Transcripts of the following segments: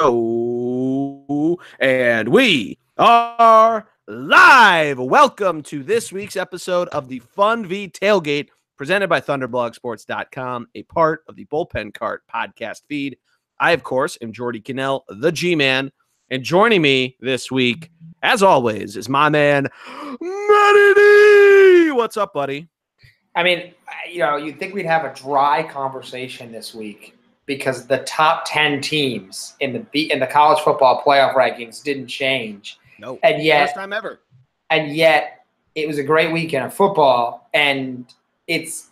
And we are live. Welcome to this week's episode of the Funvee Tailgate, presented by ThunderblogSports.com, a part of the Bullpen Cart podcast feed. I, of course, am Jordy Cannell, the G-Man, and joining me this week, as always, is my man, Matty D. What's up, buddy? I mean, you'd think we'd have a dry conversation this week because the top 10 teams in the college football playoff rankings didn't change. No, and yet, first time ever. And yet, it was a great weekend of football, and it's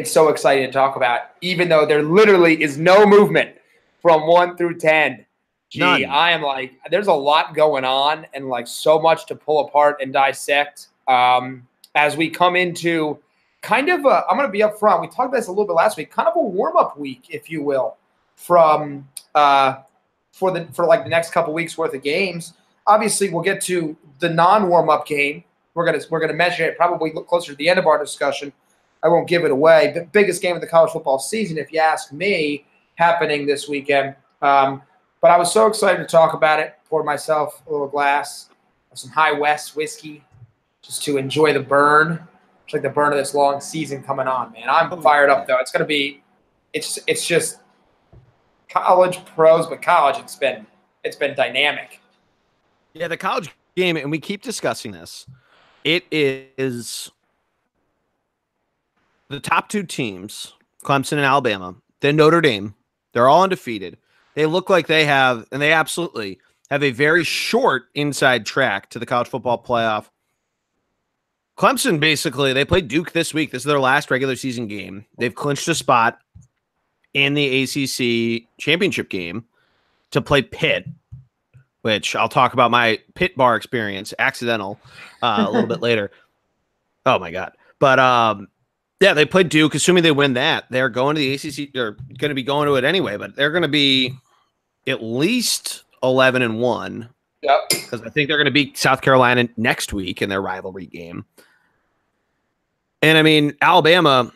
so exciting to talk about, even though there literally is no movement from 1 through 10. Gee, None. I am like, there's a lot going on and like so much to pull apart and dissect as we come into kind of I'm going to be up front. We talked about this a little bit last week, kind of a warm-up week, if you will, for like the next couple weeks worth of games. Obviously, we'll get to the non-warm-up game. We're gonna measure it probably closer to the end of our discussion. I won't give it away. The biggest game of the college football season, if you ask me, happening this weekend. But I was so excited to talk about it. Poured myself a little glass of some High West whiskey just to enjoy the burn. It's like the burn of this long season coming on, man. I'm fired up, though. It's going to be – it's just college pros, but college, it's been dynamic. Yeah, the college game, and we keep discussing this, it is the top two teams, Clemson and Alabama, then Notre Dame. They're all undefeated. They look like they have, and they absolutely have a very short inside track to the college football playoff. Clemson, basically, they played Duke this week. This is their last regular season game. They've clinched a spot in the ACC championship game to play Pitt, which I'll talk about my Pitt bar experience, accidental, a little bit later. Oh, my God. But, yeah, they played Duke. Assuming they win that, they're going to the ACC. They're going to be going to it anyway, but they're going to be at least 11-1. Yep. Because I think they're going to beat South Carolina next week in their rivalry game. And I mean, Alabama,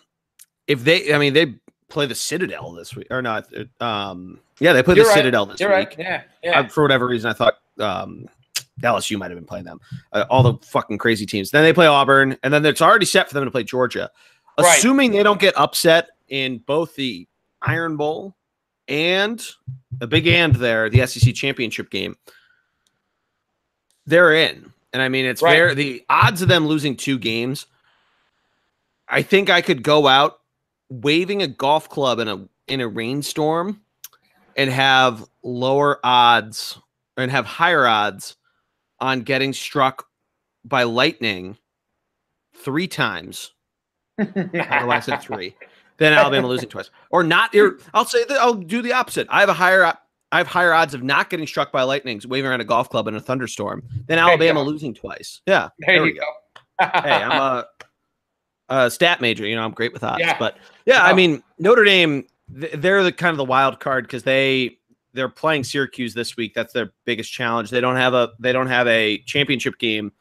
they play the Citadel this week or not. Yeah, they play the Citadel this week. Right. Yeah. For whatever reason, I thought LSU might have been playing them. All the fucking crazy teams. Then they play Auburn, and then it's already set for them to play Georgia. Right. Assuming they don't get upset in both the Iron Bowl and a big and there, the SEC championship game, they're in. And I mean, it's fair. The odds of them losing 2 games, I think I could go out waving a golf club in a rainstorm and have lower odds and have higher odds on getting struck by lightning 3 times. I said 3. Then Alabama losing twice, or not. I'll say that I'll do the opposite. I have higher odds of not getting struck by lightnings waving around a golf club in a thunderstorm than Alabama losing twice. Yeah, there you go. Hey, I'm a stat major. I'm great with odds. Yeah. But yeah, I mean, Notre Dame, they're the kind of the wild card because they're playing Syracuse this week. That's their biggest challenge. They don't have a championship game.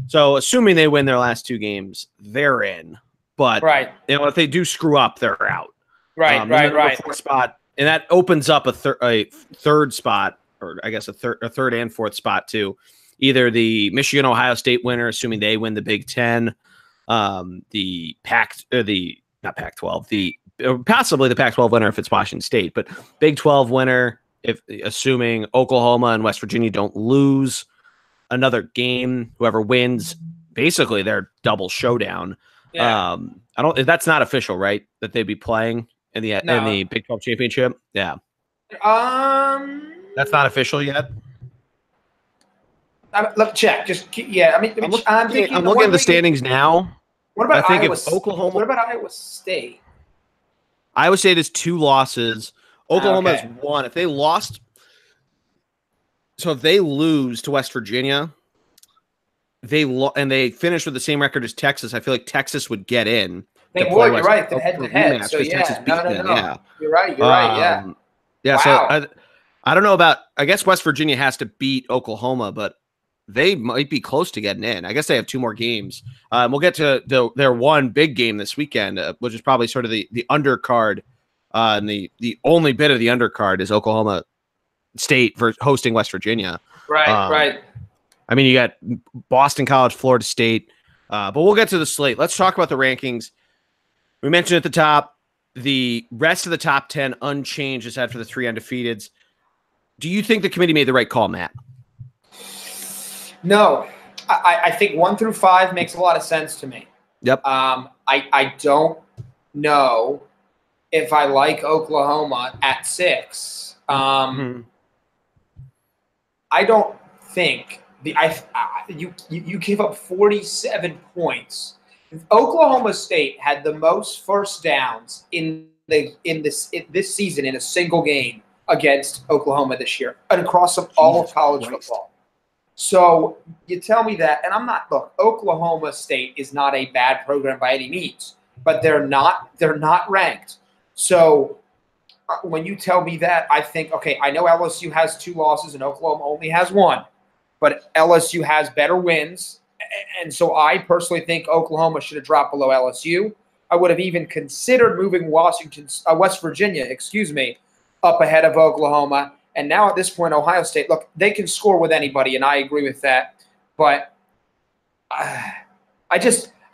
So assuming they win their last 2 games, they're in. But if they do screw up, they're out. Right. 4th spot, and that opens up a third spot, or I guess a third and 4th spot too. Either the Michigan Ohio State winner, assuming they win the Big Ten, the possibly the Pac-12 winner if it's Washington State, but Big 12 winner if assuming Oklahoma and West Virginia don't lose another game. Whoever wins, basically their double showdown. Yeah. That's not official, right? That they'd be playing in the Big 12 championship. Yeah. That's not official yet. Let's check. I'm looking at the standings now. What about Iowa? Oklahoma. What about Iowa State? Iowa State has 2 losses. Oklahoma has 1. If they lost, so if they lose to West Virginia, and they finish with the same record as Texas, I feel like Texas would get in. They would. You're right. The head-to-head. So yeah, no. Yeah. You're right. Yeah. Yeah. Wow. So I don't know about. I guess West Virginia has to beat Oklahoma, but they might be close to getting in. I guess they have 2 more games. We'll get to their one big game this weekend, which is probably sort of the undercard. And the only bit of the undercard is Oklahoma State hosting West Virginia. Right. I mean, you got Boston College, Florida State, but we'll get to the slate. Let's talk about the rankings. We mentioned at the top, the rest of the top 10 unchanged aside for the 3 undefeateds. Do you think the committee made the right call, Matt? No. I think 1 through 5 makes a lot of sense to me. Yep. I don't know if I like Oklahoma at 6. I don't think you gave up 47 points. Oklahoma State had the most first downs in this season in a single game against Oklahoma this year and across all of college football. So you tell me that, and I'm not. Look, Oklahoma State is not a bad program by any means, but they're not ranked. So when you tell me that, I think, okay, I know LSU has 2 losses and Oklahoma only has 1, but LSU has better wins, and so I personally think Oklahoma should have dropped below LSU. I would have even considered moving West Virginia, up ahead of Oklahoma. And now at this point, Ohio State, look, they can score with anybody, and I agree with that. But I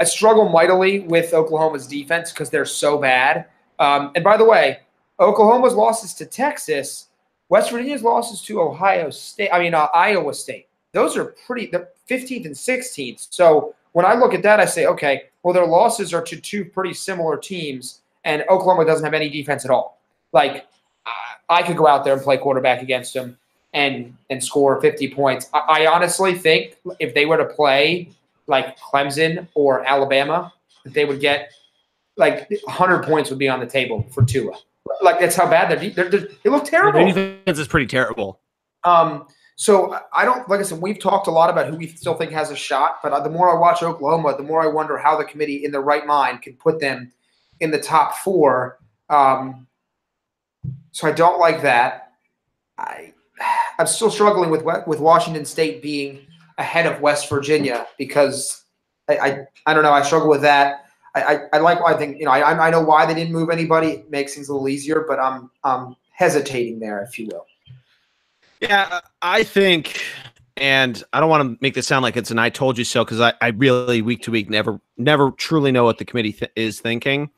struggle mightily with Oklahoma's defense because they're so bad. And by the way, Oklahoma's losses to Texas, West Virginia's losses to Iowa State. Those are they're 15th and 16th. So when I look at that, I say, okay, well, their losses are to 2 pretty similar teams, and Oklahoma doesn't have any defense at all. Like, I could go out there and play quarterback against them and score 50 points. I honestly think if they were to play like Clemson or Alabama, they would get like 100 points would be on the table for Tua. Like, that's how bad they look terrible. Their defense is pretty terrible. So I don't, like I said, we've talked a lot about who we still think has a shot, but the more I watch Oklahoma, the more I wonder how the committee in their right mind can put them in the top 4. So I don't like that. I'm still struggling with Washington State being ahead of West Virginia because I don't know. I struggle with that. I think I know why they didn't move anybody. It makes things a little easier, but I'm hesitating there, if you will. Yeah, I think, and I don't want to make this sound like it's an "I told you so" because I really week to week never truly know what the committee is thinking.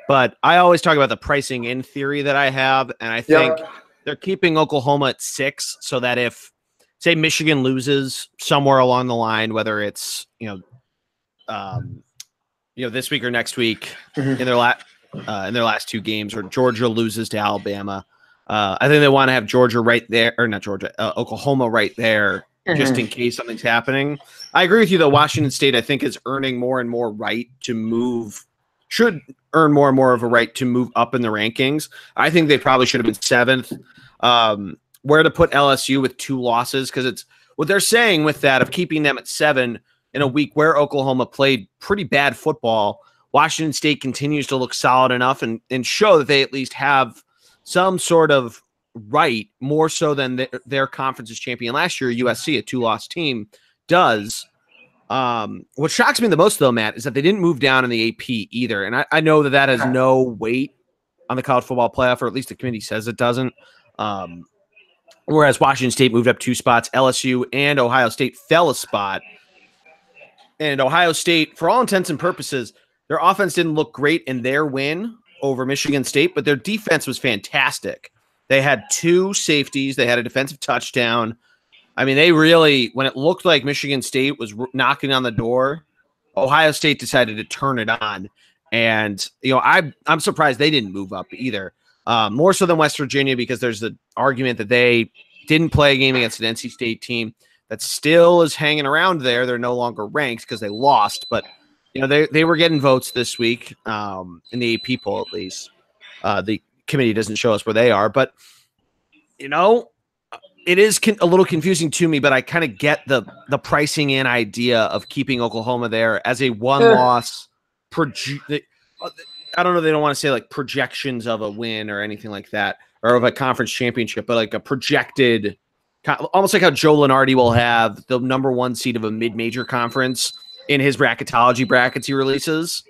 But I always talk about the pricing in theory that I have, and I think they're keeping Oklahoma at 6 so that if, say, Michigan loses somewhere along the line, whether it's this week or next week in their last 2 games, or Georgia loses to Alabama, I think they want to have Georgia right there, or not Georgia, Oklahoma right there, just in case something's happening. I agree with you, though. Washington State, I think, is earning more and more right to move. Should earn more and more of a right to move up in the rankings. I think they probably should have been 7th. Where to put LSU with 2 losses, because it's what they're saying with that of keeping them at 7 in a week where Oklahoma played pretty bad football. Washington State continues to look solid enough and show that they at least have some sort of right, more so than their conference's champion last year, USC, a 2-loss team, does. What shocks me the most, though, Matt, is that they didn't move down in the AP either. And I know that has no weight on the college football playoff, or at least the committee says it doesn't. Whereas Washington State moved up 2 spots, LSU and Ohio State fell a spot. And Ohio State, for all intents and purposes, their offense didn't look great in their win over Michigan State, but their defense was fantastic. They had 2 safeties. They had a defensive touchdown. I mean, they really, when it looked like Michigan State was knocking on the door, Ohio State decided to turn it on. And, I'm surprised they didn't move up either. More so than West Virginia, because there's the argument that they didn't play a game against an NC State team that still is hanging around there. They're no longer ranked because they lost, but they were getting votes this week in the AP poll, at least. The committee doesn't show us where they are, but it is a little confusing to me, but I kind of get the pricing in idea of keeping Oklahoma there as a 1-loss. I don't know. They don't want to say like projections of a win or anything like that, or of a conference championship, but like a projected, almost like how Joe Lunardi will have the number 1 seed of a mid-major conference in his bracketology brackets he releases.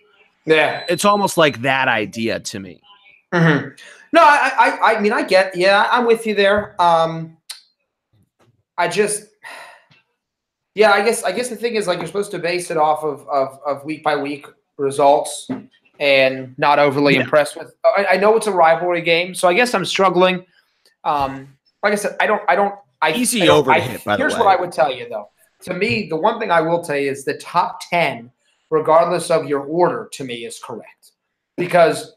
Yeah. It's almost like that idea to me. No, I mean, I'm with you there. I just, yeah, I guess the thing is, like, you're supposed to base it off of week by week results and not overly impressed with. I know it's a rivalry game, so I guess I'm struggling. Like I said, Easy over to hit, by the way. Here's what I would tell you, though. To me, the one thing I will tell you is the top 10, regardless of your order, to me is correct. Because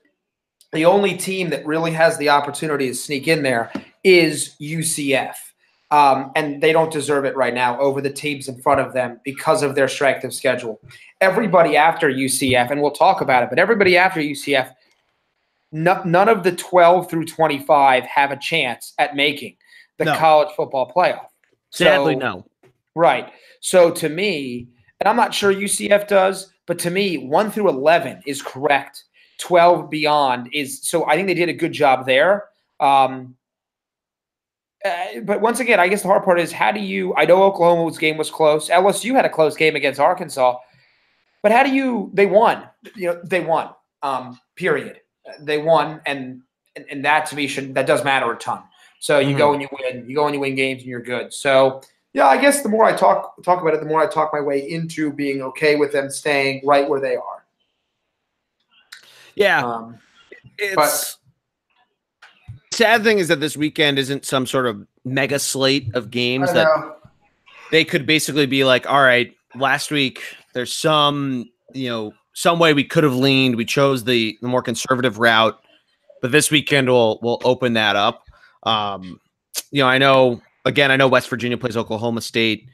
the only team that really has the opportunity to sneak in there is UCF. And they don't deserve it right now over the teams in front of them because of their strength of schedule. Everybody after UCF, and we'll talk about it, but everybody after UCF, none of the 12 through 25 have a chance at making the college football playoff. Sadly, no. Right. So to me, and I'm not sure UCF does, but to me, 1 through 11 is correct. 12 beyond is – so I think they did a good job there. But once again, I guess the hard part is how do you – I know Oklahoma's game was close. LSU had a close game against Arkansas. But how do you – they won. They won, period. They won, and that to me that does matter a ton. So you go and you win. You go and you win games and you're good. So, yeah, I guess the more I talk about it, the more I talk my way into being okay with them staying right where they are. Yeah. But sad thing is that this weekend isn't some sort of mega slate of games that they could basically be like, all right, last week there's some way we could have leaned. We chose the more conservative route, but this weekend we'll open that up. I know West Virginia plays Oklahoma State.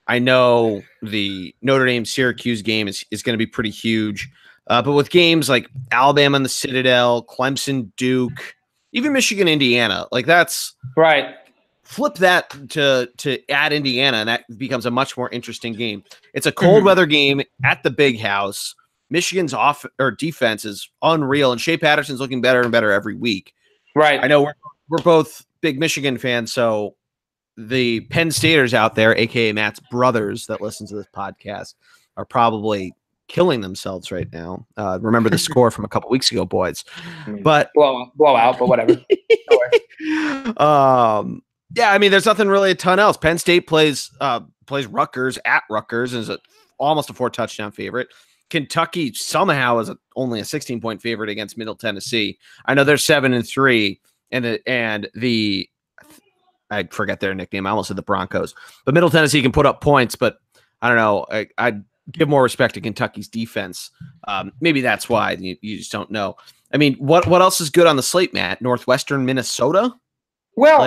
I know the Notre Dame Syracuse game is going to be pretty huge. But with games like Alabama and the Citadel, Clemson, Duke, even Michigan, Indiana, like that's right. Flip that to add Indiana, and that becomes a much more interesting game. It's a cold weather game at the Big House. Michigan's defense is unreal, and Shea Patterson's looking better and better every week. Right. I know we're both big Michigan fans, so the Penn Staters out there, aka Matt's brothers that listen to this podcast, are probably killing themselves right now. Remember the score from a couple weeks ago, boys. But blowout, but whatever. Yeah, I mean, there's nothing really a ton else. Penn State plays Rutgers at Rutgers and is almost a 4-touchdown favorite. Kentucky somehow is only a 16-point favorite against Middle Tennessee. I know they're 7-3, and the I forget their nickname. I almost said the Broncos, but Middle Tennessee can put up points. But I don't know. I'd give more respect to Kentucky's defense. Maybe that's why you just don't know. I mean, what else is good on the slate, Matt? Northwestern Minnesota. Well,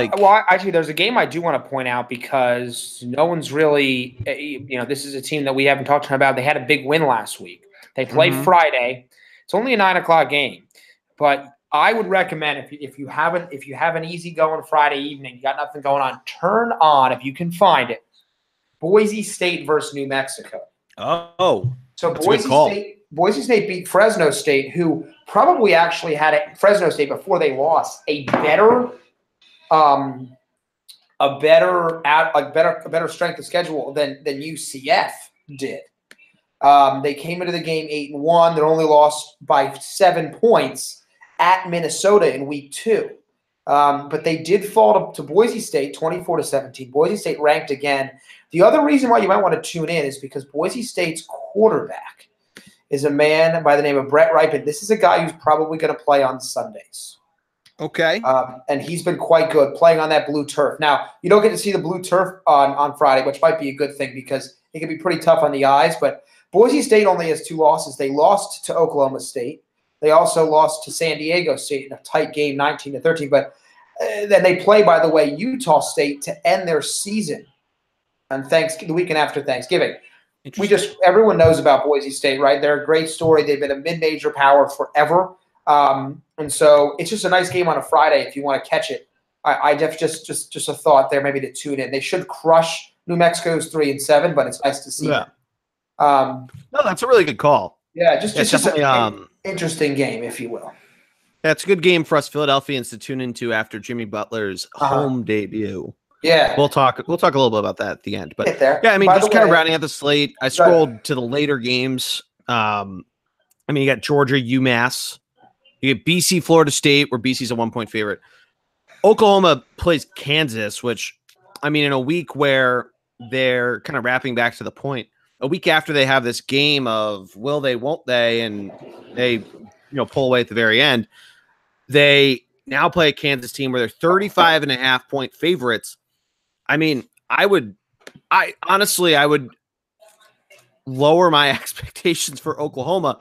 actually, there's a game I do want to point out because no one's really, this is a team that we haven't talked about. They had a big win last week. They play Friday. It's only a 9:00 game, but I would recommend if you have an easy going Friday evening, you got nothing going on, turn on, if you can find it, Boise State versus New Mexico. Oh, so Boise State beat Fresno State, who probably actually had Fresno State before they lost a better strength of schedule than UCF did. They came into the game 8-1. They only lost by 7 points at Minnesota in week 2. But they did fall to Boise State 24-17. Boise State ranked again. The other reason why you might want to tune in is because Boise State's quarterback is a man by the name of Brett Ripon. This is a guy who's probably going to play on Sundays. Okay. And he's been quite good playing on that blue turf. Now, you don't get to see the blue turf on Friday, which might be a good thing because it can be pretty tough on the eyes. But Boise State only has 2 losses. They lost to Oklahoma State. They also lost to San Diego State in a tight game, 19-13. But then they play, by the way, Utah State to end their season on the weekend after Thanksgiving. Everyone knows about Boise State, right? They're a great story. They've been a mid-major power forever. And so it's just a nice game on a Friday if you want to catch it. I just a thought there maybe to tune in. They should crush New Mexico's 3-7, but it's nice to see. Yeah. No, that's a really good call. Yeah, just an interesting game, if you will. That's a good game for us Philadelphians to tune into after Jimmy Butler's home debut. Yeah, we'll talk a little bit about that at the end. But yeah, I mean, just kind of rounding out the slate. I scrolled to the later games. I mean, you got Georgia, UMass. You You get BC, Florida State, where BC's a 1-point favorite. Oklahoma plays Kansas, which, I mean, in a week where they're kind of wrapping back to the point, a week after they have this game of will they, won't they, and they, pull away at the very end, they now play a Kansas team where they're 35.5-point favorites. I mean, I would lower my expectations for Oklahoma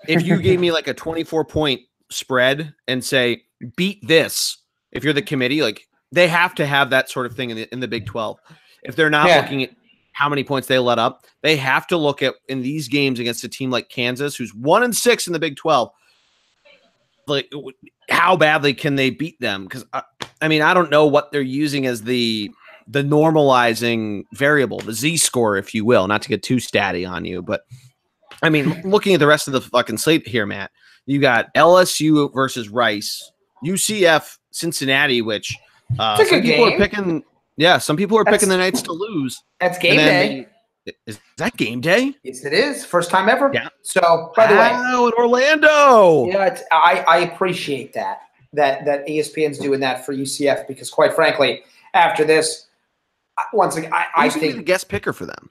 if you gave me like a 24-point spread and say, beat this. If you're the committee, like they have to have that sort of thing in the Big 12. If they're not looking at how many points they let up, they have to look at in these games against a team like Kansas, who's 1-6 in the Big 12. Like, how badly can they beat them? Because I mean, I don't know what they're using as the normalizing variable, the Z-score, if you will, not to get too statty on you. But I mean, looking at the rest of the fucking slate here, Matt, you got LSU versus Rice, UCF, Cincinnati, which some people are picking. Yeah, some people are picking the Knights to lose. That's game day. Is that game day? Yes, it is. First time ever. Yeah. So, by the way, in Orlando. Yeah, I appreciate that ESPN's doing that for UCF because, quite frankly, after this, once again, I think the guest picker for them.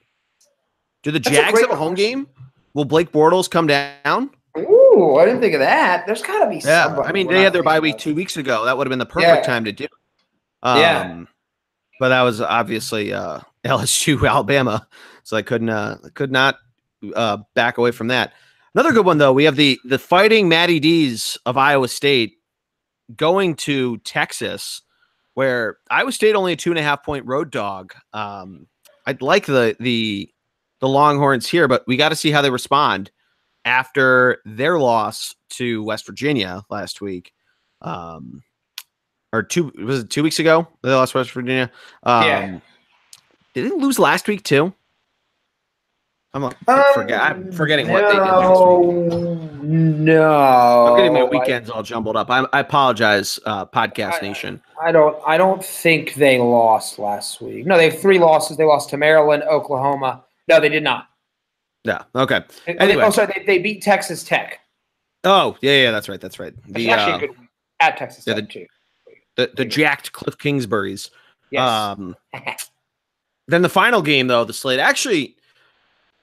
Do the Jags have a home game? Will Blake Bortles come down? Ooh, I didn't think of that. There's got to be somebody. I mean, they had their bye week 2 weeks ago. That would have been the perfect time to do it. But that was obviously LSU, Alabama, so I could not back away from that. Another good one, though, we have the Fighting Matty D's of Iowa State going to Texas, where Iowa State only a 2.5-point road dog. I'd like the Longhorns here, but we got to see how they respond after their loss to West Virginia last week. Or 2 weeks ago? They lost West Virginia. Did they lose last week too? I'm forgetting what they did last week. No, I'm getting my weekends all jumbled up. I apologize, Podcast Nation. I don't think they lost last week. No, they have 3 losses. They lost to Maryland, Oklahoma. No, they did not. Yeah. Okay. Anyway, they beat Texas Tech. Oh, yeah, that's right. That's right. Actually a good week at Texas Tech too. The jacked Cliff Kingsburys. Yes. Then the final game, though, the slate. Actually,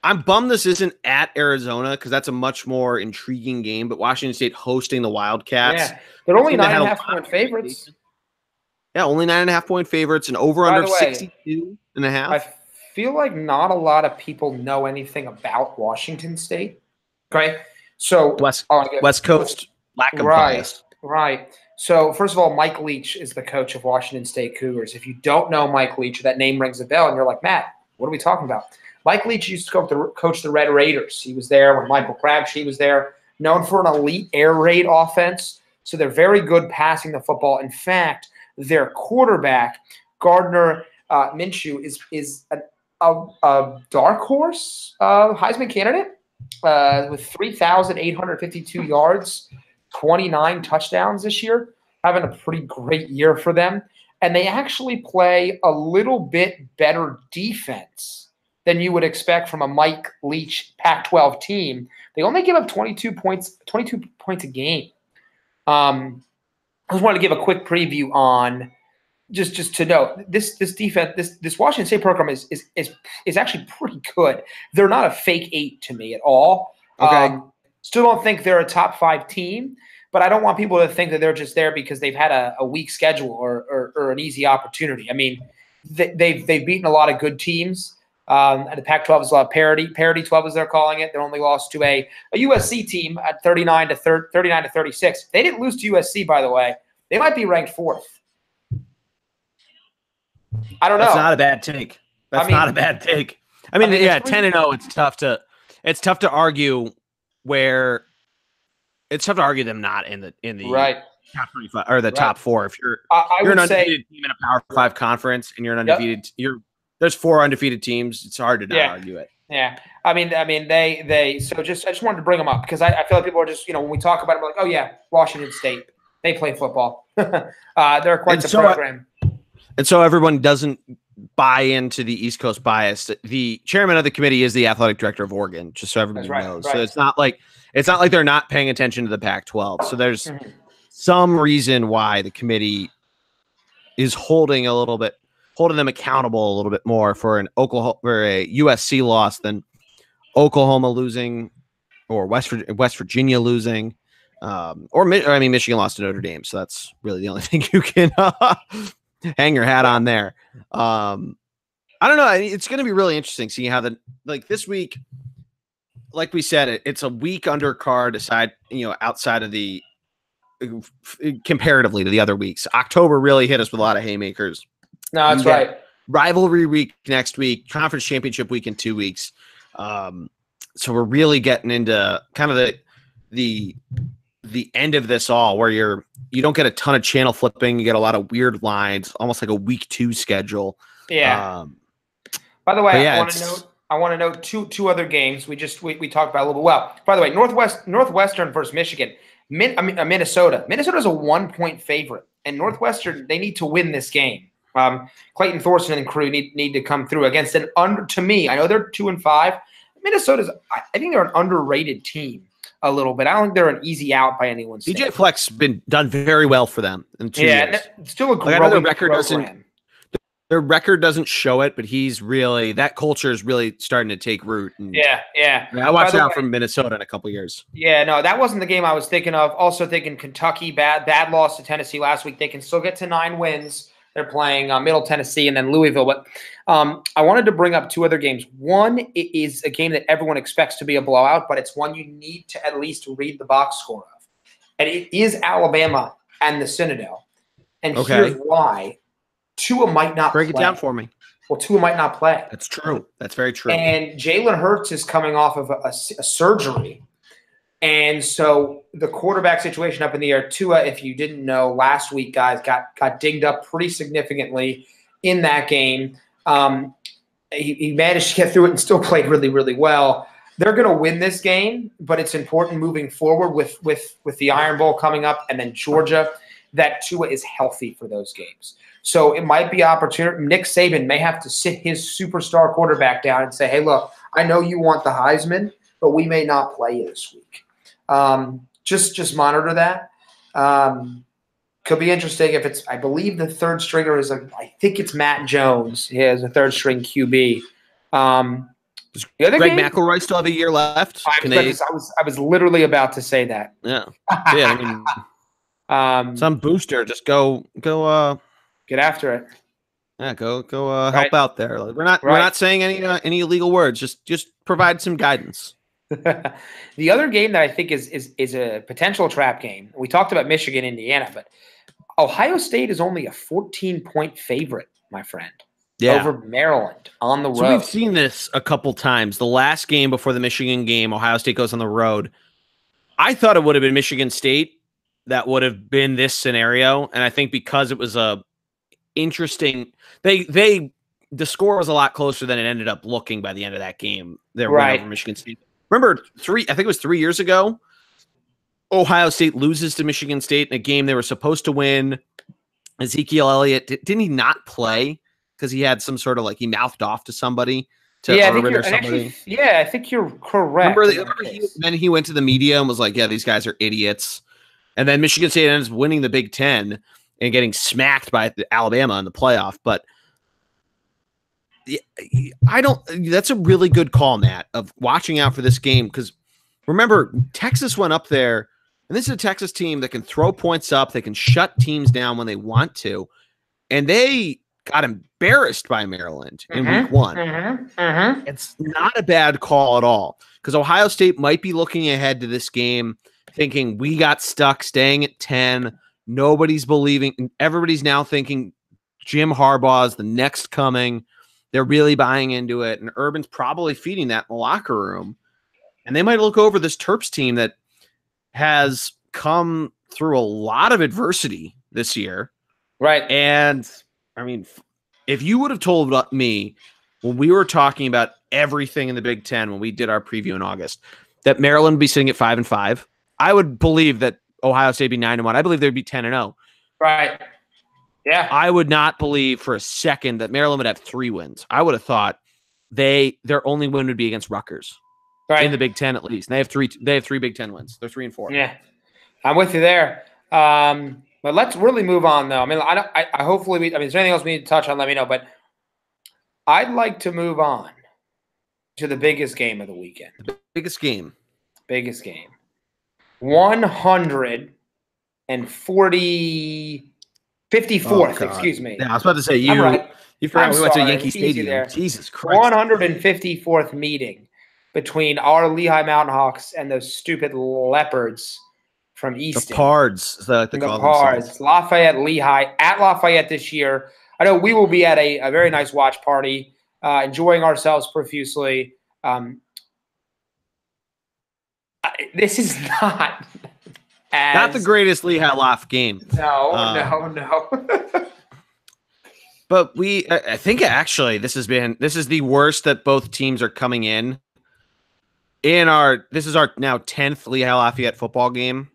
I'm bummed this isn't at Arizona because that's a much more intriguing game. But Washington State hosting the Wildcats. Yeah, they're only 9.5-point favorites. Yeah, only 9.5-point favorites and over under 62.5. I feel like not a lot of people know anything about Washington State. Okay, so West Coast lack of bias. Right. So, first of all, Mike Leach is the coach of Washington State Cougars. If you don't know Mike Leach, that name rings a bell, and you're like, Matt, what are we talking about? Mike Leach used to coach the Red Raiders. He was there when Michael Crabtree was there, known for an elite air raid offense. So they're very good passing the football. In fact, their quarterback, Gardner Minshew, is a dark horse Heisman candidate with 3,852 yards. 29 touchdowns this year, having a pretty great year for them. And they actually play a little bit better defense than you would expect from a Mike Leach Pac-12 team. They only give up 22 points a game. I just wanted to give a quick preview on just to note this defense, this Washington State program is actually pretty good. They're not a fake 8 to me at all. Okay. Still don't think they're a top 5 team, but I don't want people to think that they're just there because they've had a weak schedule or an easy opportunity. I mean, they've beaten a lot of good teams. And the Pac-12 is a lot of parity 12 as they're calling it. They only lost to a USC team at 39 to 36. They didn't lose to USC, by the way. They might be ranked 4th. I don't know. That's not a bad take. Not a bad take. I mean, 10-0. It's tough to argue. Where it's tough to argue them not in the right. top 35 or the top 4. If you're an undefeated team in a Power 5 conference and you're an undefeated, there's 4 undefeated teams. It's hard to not argue it. Yeah, I mean they. So I just wanted to bring them up because I feel like people are just when we talk about them, like, oh yeah, Washington State, they play football. They're quite the program. And so everyone doesn't buy into the East Coast bias. The chairman of the committee is the athletic director of Oregon, just so everybody knows. Right. So it's not like it's not like they're not paying attention to the Pac-12. So there's some reason why the committee is holding them accountable a little bit more for a USC loss than Oklahoma losing or West Virginia losing, Michigan lost to Notre Dame. So that's really the only thing you can hang your hat on there. I don't know. It's going to be really interesting seeing how this week, like we said, it's a week undercard aside, outside of the comparatively to the other weeks. October really hit us with a lot of haymakers. No, that's right. Rivalry week next week, conference championship week in 2 weeks. So we're really getting into kind of the end of this all, where you don't get a ton of channel flipping. You get a lot of weird lines, almost like a week 2 schedule. Yeah. By the way, I want to note two other games we talked about a little bit. Well, by the way, Northwestern versus Michigan. Minnesota. Minnesota's a 1-point favorite, and Northwestern, they need to win this game. Clayton Thorson and crew need to come through against to me, I know they're 2-5. Minnesota's, I think they're an underrated team a little bit. I don't think they're an easy out by anyone's DJ Fleck's been done very well for them in 2 years. Still a growing program. Their record doesn't show it, but that culture is really starting to take root. And I watched out from Minnesota in a couple years. Yeah, no, that wasn't the game I was thinking of. Also thinking Kentucky, bad loss to Tennessee last week. They can still get to 9 wins. They're playing Middle Tennessee and then Louisville. But I wanted to bring up 2 other games. One is a game that everyone expects to be a blowout, but it's one you need to at least read the box score of. And it is Alabama and the Citadel. And here's why. Tua might not play. Break it down for me. Well, Tua might not play. That's true. That's very true. And Jalen Hurts is coming off of a surgery. And so the quarterback situation up in the air. Tua, if you didn't know, last week, guys, got dinged up pretty significantly in that game. He managed to get through it and still played really, really well. They're going to win this game, but it's important moving forward with the Iron Bowl coming up and then Georgia that Tua is healthy for those games. So it might be opportunity. Nick Saban may have to sit his superstar quarterback down and say, hey, look, I know you want the Heisman, but we may not play you this week. Just monitor that. Could be interesting if it's – I believe the third stringer is I think it's Matt Jones. He has a third-string QB. Does Greg McElroy still have a year left? I was literally about to say that. Yeah. Yeah, I mean some booster. Just go get after it. Yeah, go help out there. We're not saying any illegal words. Just provide some guidance. The other game that I think is a potential trap game. We talked about Michigan, Indiana, but Ohio State is only a 14-point favorite, my friend. Yeah. Over Maryland on the road. So we've seen this a couple times. The last game before the Michigan game, Ohio State goes on the road. I thought it would have been Michigan State that would have been this scenario, and I think because it was a interesting, the score was a lot closer than it ended up looking by the end of that game. They were over Michigan State. Remember I think it was 3 years ago, Ohio State loses to Michigan State in a game they were supposed to win. Ezekiel Elliott, didn't he not play because he had some sort of he mouthed off to somebody? I think you're correct. Then he went to the media and was like, yeah, these guys are idiots. And then Michigan State ends up winning the Big Ten and getting smacked by Alabama in the playoff. But that's a really good call, Matt, of watching out for this game. Because remember, Texas went up there, and this is a Texas team that can throw points up. They can shut teams down when they want to. And they got embarrassed by Maryland in week 1. It's not a bad call at all. Because Ohio State might be looking ahead to this game thinking we got stuck staying at 10. Nobody's believing. Everybody's now thinking Jim Harbaugh is the next coming. They're really buying into it. And Urban's probably feeding that in the locker room. And they might look over this Terps team that has come through a lot of adversity this year. Right. And, I mean, if you would have told me when we were talking about everything in the Big Ten when we did our preview in August that Maryland would be sitting at 5-5, I would believe that Ohio State would be 9-1. I believe they'd be 10-0. Right. Yeah. I would not believe for a second that Maryland would have 3 wins. I would have thought their only win would be against Rutgers. right. in the Big Ten at least. And they have three Big Ten wins. They're 3-4. Yeah, I'm with you there. But let's really move on, though. I mean, I hopefully is there anything else we need to touch on? Let me know. But I'd like to move on to the biggest game of the weekend. Biggest game. 54th, excuse me. Yeah, I was about to say you. I'm right. You forgot we went to sorry. Yankee It's easy Stadium. there. Jesus Christ. 154th meeting between our Lehigh Mountain Hawks and those stupid leopards from Easton. The Pards. The Pards. Lafayette, Lehigh at Lafayette this year. I know we will be at a very nice watch party, enjoying ourselves profusely. This is not the greatest Lehigh Loft game. No. But I think actually this is the worst that both teams are coming in. This is our now 10th Lehigh Lafayette football game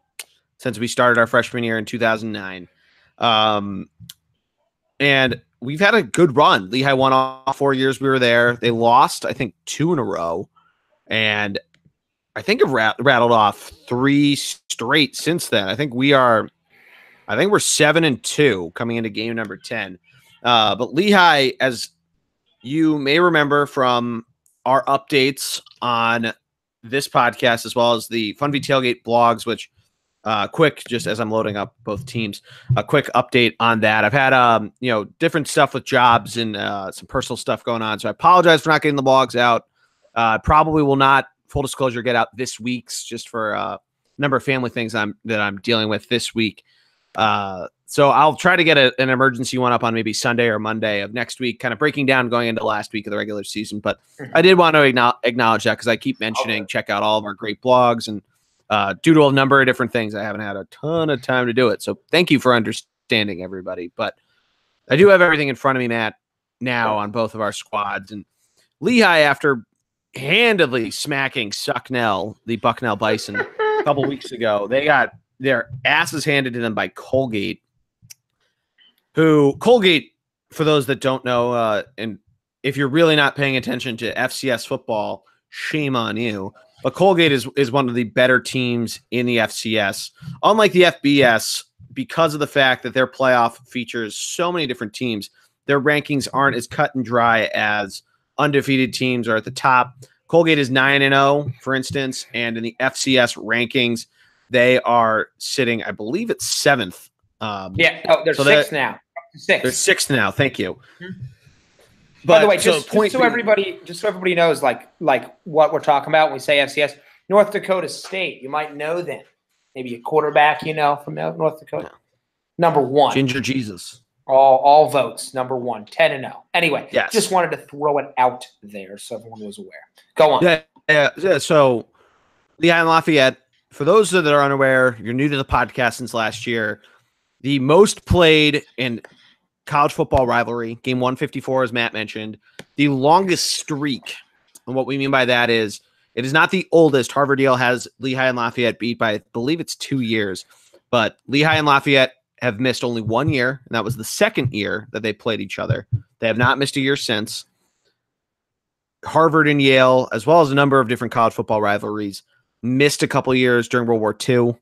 since we started our freshman year in 2009. And we've had a good run. Lehigh won all 4 years we were there. They lost, I think, 2 in a row. And I think have rattled off 3 straight since then. I think we're 7-2 coming into game number 10. But Lehigh, as you may remember from our updates on this podcast, as well as the Funvee Tailgate blogs, which quick, just as I'm loading up both teams, a quick update on that. I've had, different stuff with jobs and some personal stuff going on. So I apologize for not getting the blogs out. Probably will not, full disclosure, get out this week's just for a number of family things that I'm dealing with this week. So I'll try to get an emergency one up on maybe Sunday or Monday of next week, kind of breaking down going into last week of the regular season. But I did want to acknowledge that because I keep mentioning, check out all of our great blogs, and due to a number of different things, I haven't had a ton of time to do it. So thank you for understanding, everybody. But I do have everything in front of me, Matt, now on both of our squads. And Lehigh, after handedly smacking Sucknell, the Bucknell Bison, a couple weeks ago, they got their asses handed to them by Colgate. Colgate, for those that don't know, and if you're really not paying attention to FCS football, shame on you. But Colgate is one of the better teams in the FCS. Unlike the FBS, because of the fact that their playoff features so many different teams, their rankings aren't as cut and dry as undefeated teams are at the top. Colgate is 9-0, for instance, and in the FCS rankings, they are sitting, I believe, at 7th. They're 6th now. 6th. They're 6th now. Thank you. Mm-hmm. By the way, just so everybody knows, like what we're talking about when we say FCS, North Dakota State. You might know them. Maybe a quarterback, from North Dakota. No. Number 1. Ginger Jesus. All votes. Number 1. 10-0. Anyway, yes. Just wanted to throw it out there so everyone was aware. Go on. Yeah. So Lehigh and Lafayette. For those that are unaware, you're new to the podcast since last year. The most played in college football rivalry, game 154, as Matt mentioned, the longest streak. And what we mean by that is it is not the oldest. Harvard Yale has Lehigh and Lafayette beat by, I believe it's 2 years. But Lehigh and Lafayette have missed only 1 year, and that was the second year that they played each other. They have not missed a year since. Harvard and Yale, as well as a number of different college football rivalries, missed a couple years during World War II.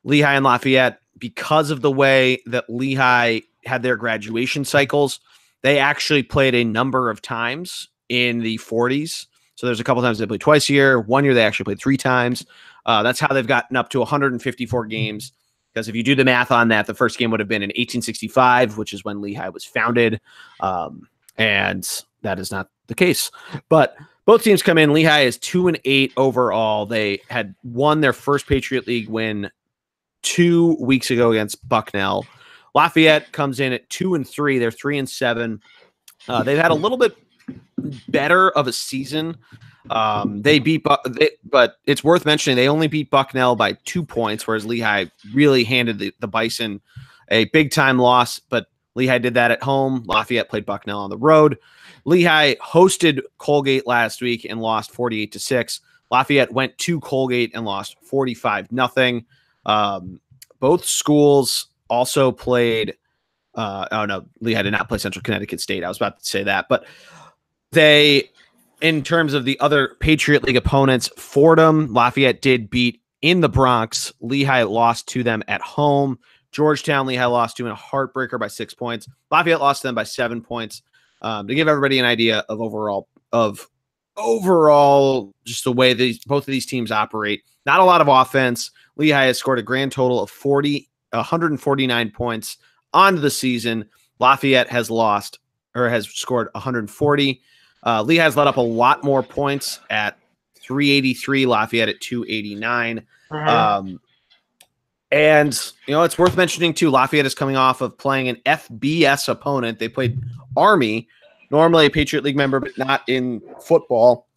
Lehigh and Lafayette, because of the way that Lehigh had their graduation cycles, they actually played a number of times in the 40s. So there's a couple times they played twice a year. 1 year they actually played 3 times. That's how they've gotten up to 154 games. Because if you do the math on that, the first game would have been in 1865, which is when Lehigh was founded. And that is not the case. But both teams come in. Lehigh is 2-8 overall. They had won their first Patriot League win 2 weeks ago against Bucknell. Lafayette comes in at 2-3. They're 3-7. They've had a little bit better of a season. They beat, but it's worth mentioning they only beat Bucknell by 2 points, whereas Lehigh really handed the Bison a big time loss. But Lehigh did that at home. Lafayette played Bucknell on the road. Lehigh hosted Colgate last week and lost 48-6. Lafayette went to Colgate and lost 45-0. Both schools also played. Oh no, Lehigh did not play Central Connecticut State. I was about to say that, but they in terms of the other Patriot League opponents, Fordham, Lafayette did beat in the Bronx. Lehigh lost to them at home. Georgetown, Lehigh lost to in a heartbreaker by 6 points. Lafayette lost to them by 7 points. To give everybody an idea of overall just the way both of these teams operate. Not a lot of offense. Lehigh has scored a grand total of 149 points on the season. Lafayette has scored 140. Lehigh has let up a lot more points at 383. Lafayette at 289. And, it's worth mentioning, too, Lafayette is coming off of playing an FBS opponent. They played Army, normally a Patriot League member, but not in football,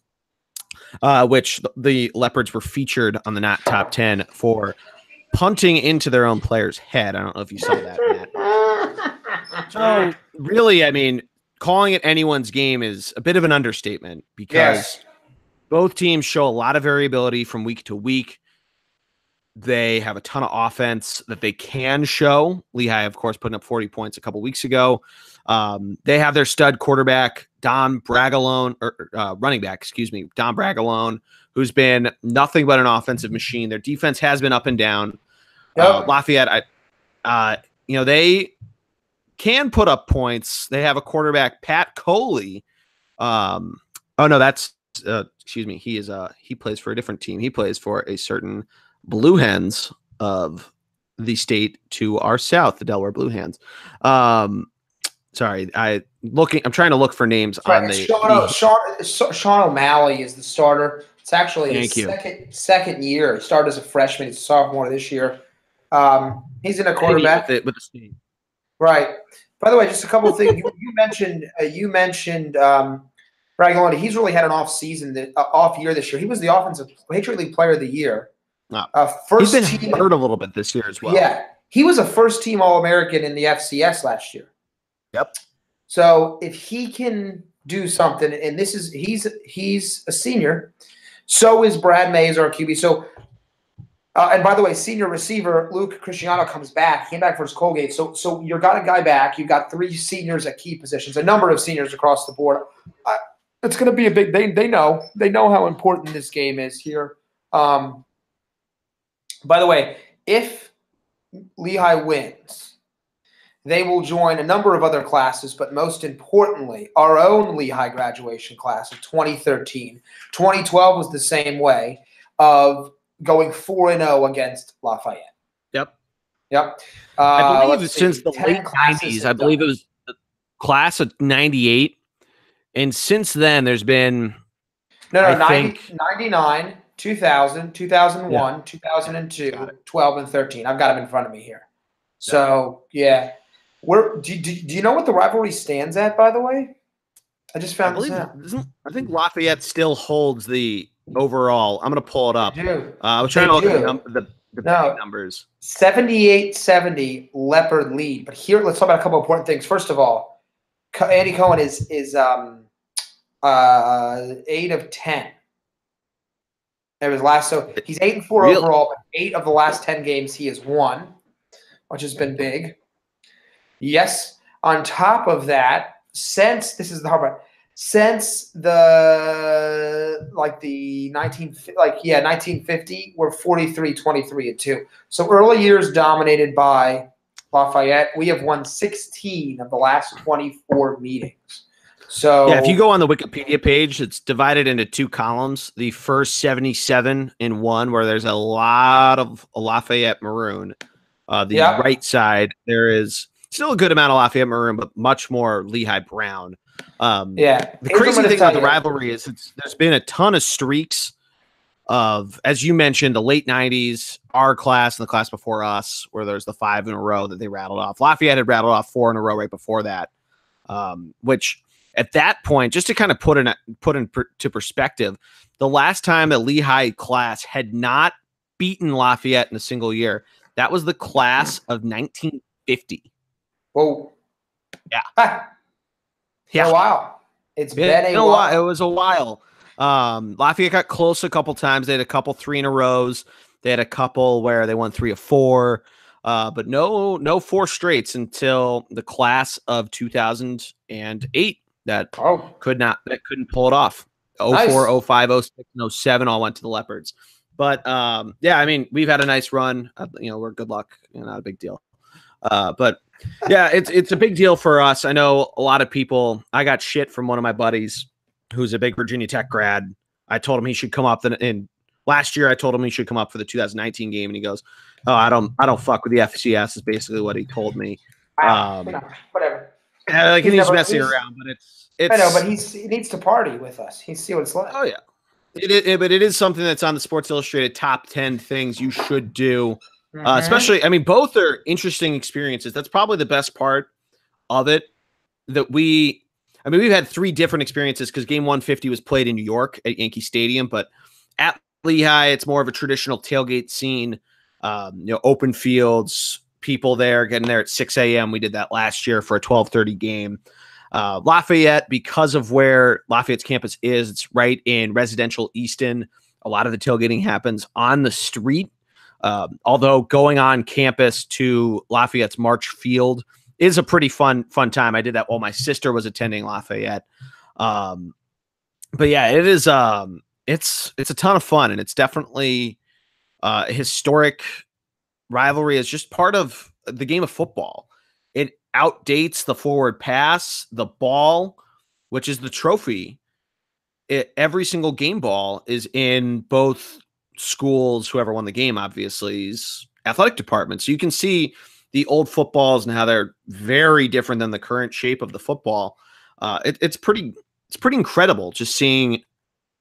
which the Leopards were featured on the Not Top 10 for punting into their own player's head. I don't know if you saw that, Matt. So, really, I mean, calling it anyone's game is a bit of an understatement because both teams show a lot of variability from week to week. They have a ton of offense that they can show. Lehigh, of course, putting up 40 points a couple weeks ago. They have their stud quarterback, Don Bragalone, or running back, Don Bragalone, who's been nothing but an offensive machine. Their defense has been up and down. Lafayette, they can put up points. They have a quarterback, Pat Coley. He plays for a different team. He plays for a certain Blue Hens of the state to our south, the Delaware Blue Hens. Sorry, I'm trying to look for names on the. Sean O'Malley is the starter. It's actually his second year. He started as a freshman. He's a sophomore this year. He's in a quarterback with the state. Right. By the way, just a couple of things. You mentioned Bragalone. He's really had an off year this year. He was the offensive Patriot League Player of the Year. He's been hurt a little bit this year as well. Yeah, he was a first-team All-American in the FCS last year. Yep. So if he can do something, and he's a senior, so is Brad Mays, our QB. So, and by the way, senior receiver Luke Cristiano comes back. He came back for his Colgate. So you got a guy back. You've got 3 seniors at key positions, a number of seniors across the board. It's going to be a big. They know how important this game is here. By the way, if Lehigh wins, they will join a number of other classes, but most importantly, our own Lehigh graduation class of 2013. 2012 was the same way of going 4-0 against Lafayette. Yep. I believe since the late 90s, I believe it was the class of 98. And since then, there's been 99, 2000, 2001, 2002, 12, and 13. I've got them in front of me here. So, do you know what the rivalry stands at, by the way? I just found this out. I think Lafayette still holds the overall. I'm going to pull it up. I was trying to look at the numbers. 78-70 Leopard lead. But here, let's talk about a couple of important things. First of all, Andy Cohen is 8 of 10. It was so he's 8-4 overall, but 8 of the last 10 games he has won, which has been big. Yes. On top of that, since the 1950, we're 43-23-2. So early years dominated by Lafayette. We have won 16 of the last 24 meetings. So if you go on the Wikipedia page, it's divided into 2 columns. The first 77 in one, where there's a lot of Lafayette Maroon. The right side, there is still a good amount of Lafayette Maroon, but much more Lehigh Brown. The crazy thing about the rivalry is there's been a ton of streaks of, as you mentioned, the late 90s, our class and the class before us, where there's the 5 in a row that they rattled off. Lafayette had rattled off 4 in a row right before that, which at that point, just to kind of put into perspective, the last time a Lehigh class had not beaten Lafayette in a single year, that was the class of 1950. Whoa. Yeah. Yeah. Wow. It's been a while. It was a while. Lafayette got close a couple times. They had a couple 3 in a rows. They had a couple where they won 3 of 4. But no 4 straights until the class of 2008 that couldn't pull it off. 04, 05, 06, and 07 all went to the Leopards. But yeah, I mean, we've had a nice run. We're good luck. Not a big deal. But yeah, it's a big deal for us. I know a lot of people. I got shit from one of my buddies who's a big Virginia Tech grad. I told him he should come up in last year. I told him he should come up for the 2019 game, and he goes, "Oh, I don't fuck with the FCS." Is basically what he told me. Whatever. Yeah, like he's messing around, but it's. I know, but he needs to party with us. He see what it's like. Oh yeah, but it is something that's on the Sports Illustrated top 10 things you should do. Especially, I mean, both are interesting experiences. That's probably the best part of it. We've had 3 different experiences because game 150 was played in New York at Yankee Stadium, but at Lehigh, it's more of a traditional tailgate scene. Open fields, people there getting there at 6 a.m. We did that last year for a 12:30 game. Lafayette, because of where Lafayette's campus is, it's right in residential Easton. A lot of the tailgating happens on the street. Although going on campus to Lafayette's March Field is a pretty fun time. I did that while my sister was attending Lafayette. But yeah, it is. It's a ton of fun, and it's definitely a historic rivalry. It's just part of the game of football. It outdates the forward pass, the ball, which is the trophy. Every single game ball is in both schools, whoever won the game, obviously, athletic department. So you can see the old footballs and how they're very different than the current shape of the football. It's pretty incredible just seeing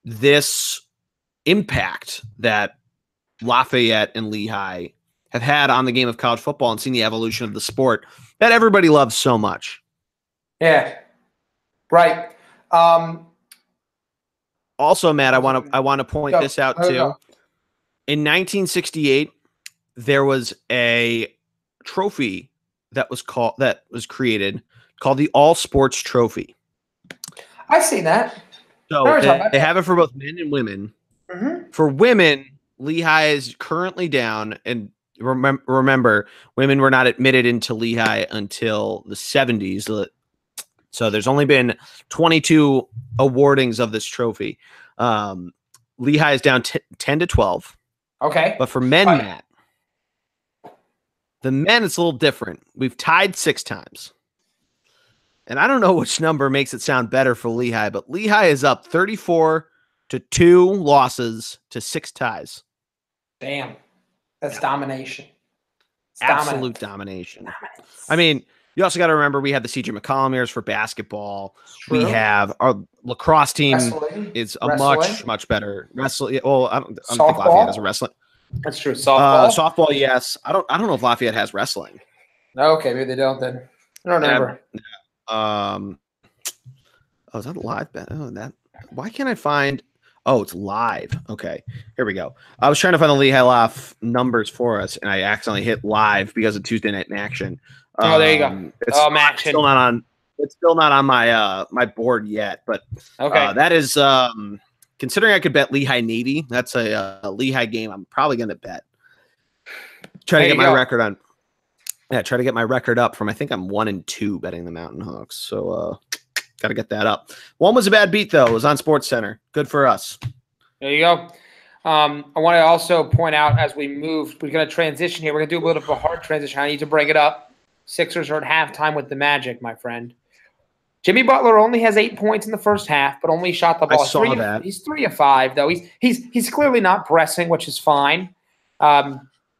this impact that Lafayette and Lehigh have had on the game of college football and seeing the evolution of the sport that everybody loves so much. Yeah. Right. Also, Matt, I want to point this out too. In 1968, there was a trophy that was created called the All Sports Trophy. I've seen that. So they have it for both men and women. Mm-hmm. For women, Lehigh is currently down, and remember, women were not admitted into Lehigh until the 70s. So there's only been 22 awardings of this trophy. Lehigh is down 10 to 12. Okay. But for men, Matt, the men, it's a little different. We've tied 6 times. And I don't know which number makes it sound better for Lehigh, but Lehigh is up 34 to 2 losses to 6 ties. Damn. That's domination. Absolute domination. I mean, you also got to remember we had the CJ McCollum years for basketball. We have our lacrosse team is a much better wrestling. Well, I don't think Lafayette has a wrestling. That's true. Softball. Softball, yes. I don't know if Lafayette has wrestling. Okay, maybe they don't then. I don't remember. Is that live? Why can't I find? Oh, it's live. Okay, here we go. I was trying to find the Lehigh Laugh numbers for us, and I accidentally hit live because of Tuesday Night Action. There you go. It's still not on. It's still not on my my board yet, but okay. That is considering I could bet Lehigh Navy. That's a Lehigh game. I'm probably going to bet. Try to get my record on. Yeah, try to get my record up from. I think I'm 1-2 betting the Mountain Hawks. So got to get that up. One was a bad beat though. It was on Sports Center. Good for us. There you go. I want to also point out as we move, we're going to transition here. We're going to do a little bit of a hard transition. I need to bring it up. Sixers are at halftime with the Magic, my friend. Jimmy Butler only has 8 points in the first half, but only shot the ball. I saw that. He's 3 of 5, though. He's clearly not pressing, which is fine.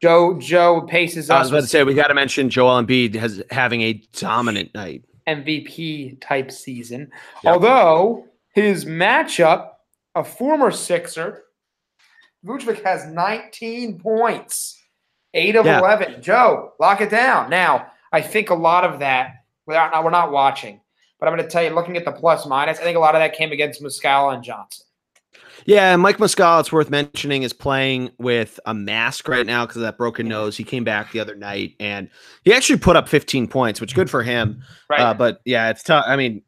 Joe paces us. I was about to say we got to mention Joel Embiid having a dominant night, MVP type season. Yep. Although his matchup, a former Sixer, Vucevic has 19 points, 8 of 11. Joe, lock it down. Now, I think a lot of that, we're not watching, but I'm going to tell you, looking at the plus minus, I think a lot of that came against Muscala and Johnson. Yeah, Mike Muscala, it's worth mentioning, is playing with a mask right now because of that broken nose. He came back the other night, and he actually put up 15 points, which is good for him. Right. But, yeah, it's tough. I mean,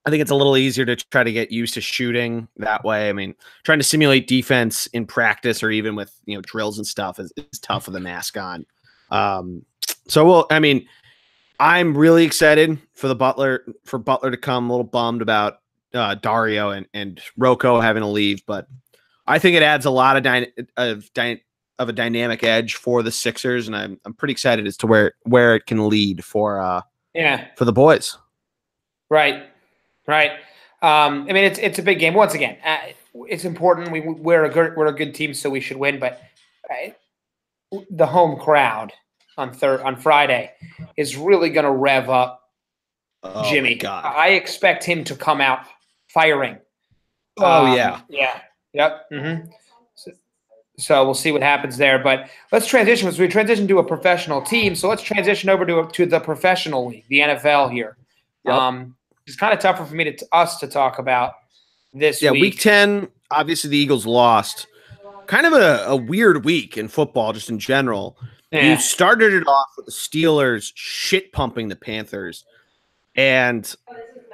I think it's a little easier to try to get used to shooting that way. I mean, trying to simulate defense in practice or even with, drills and stuff is tough with a mask on. I'm really excited for Butler to come. A little bummed about Dario and Rocco having to leave, but I think it adds a lot of a dynamic edge for the Sixers, and I'm pretty excited as to where it can lead for the boys. Right. I mean, it's a big game. Once again, it's important. We're a good team, so we should win. But the home crowd on Friday is really going to rev up Jimmy. God. I expect him to come out firing. Yeah. Yep. Mm-hmm. So we'll see what happens there. But let's transition. As we transition to a professional team, so let's transition over to the professional league, the NFL here. Yep. It's kind of tougher for us to talk about this week. Week 10, obviously the Eagles lost. Kind of a weird week in football, just in general. Yeah. You started it off with the Steelers shit pumping the Panthers. And,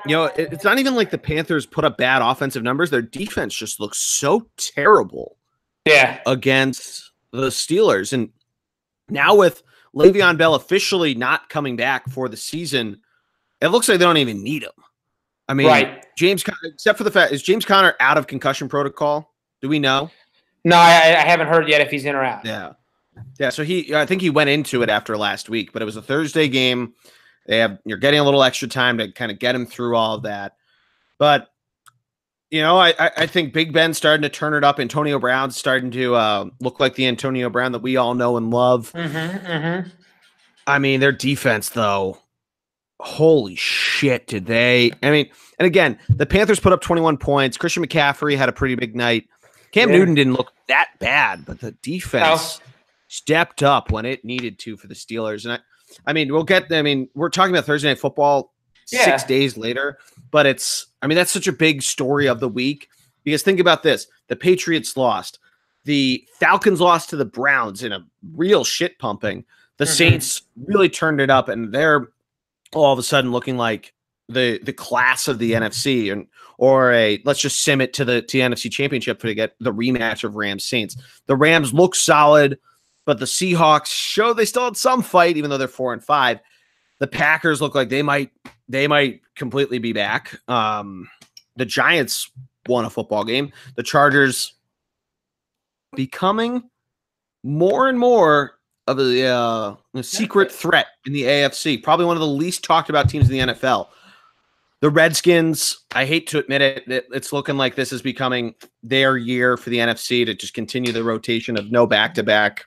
it's not even like the Panthers put up bad offensive numbers. Their defense just looks so terrible against the Steelers. And now with Le'Veon Bell officially not coming back for the season, it looks like they don't even need him. I mean, James, except for the fact, is James Conner out of concussion protocol? Do we know? No, I haven't heard yet if he's in or out. Yeah. So I think he went into it after last week, but it was a Thursday game. You're getting a little extra time to kind of get him through all of that. But, I think Big Ben's starting to turn it up. Antonio Brown's starting to look like the Antonio Brown that we all know and love. Mm-hmm. I mean, their defense, though, holy shit, did they? I mean, and again, the Panthers put up 21 points. Christian McCaffrey had a pretty big night. Cam Newton didn't look that bad, but the defense stepped up when it needed to for the Steelers. And we're talking about Thursday Night Football 6 days later, but that's such a big story of the week because think about this. The Patriots lost. The Falcons lost to the Browns in a real shit pumping. The Saints really turned it up, and they're all of a sudden looking like the class of the NFC or let's just sim it to the NFC Championship to get the rematch of Rams Saints. The Rams look solid, but the Seahawks show they still had some fight, even though they're 4-5. The Packers look like they might completely be back. The Giants won a football game. The Chargers becoming more and more of a secret threat in the AFC. Probably one of the least talked about teams in the NFL. The Redskins, I hate to admit it, it's looking like this is becoming their year for the NFC to just continue the rotation of no back-to-back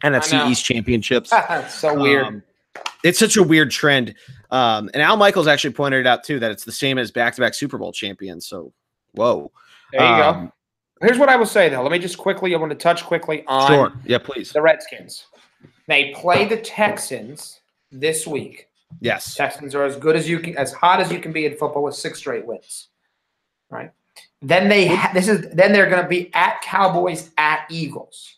NFC East championships. So weird. It's such a weird trend. And Al Michaels actually pointed it out, too, that it's the same as back-to-back Super Bowl champions. So, whoa. There you go. Here's what I will say, though. I want to touch quickly on please. The Redskins. They play the Texans this week. Yes. Texans are as hot as you can be in football with 6 straight wins. Right. Then they're going to be at Cowboys, at Eagles.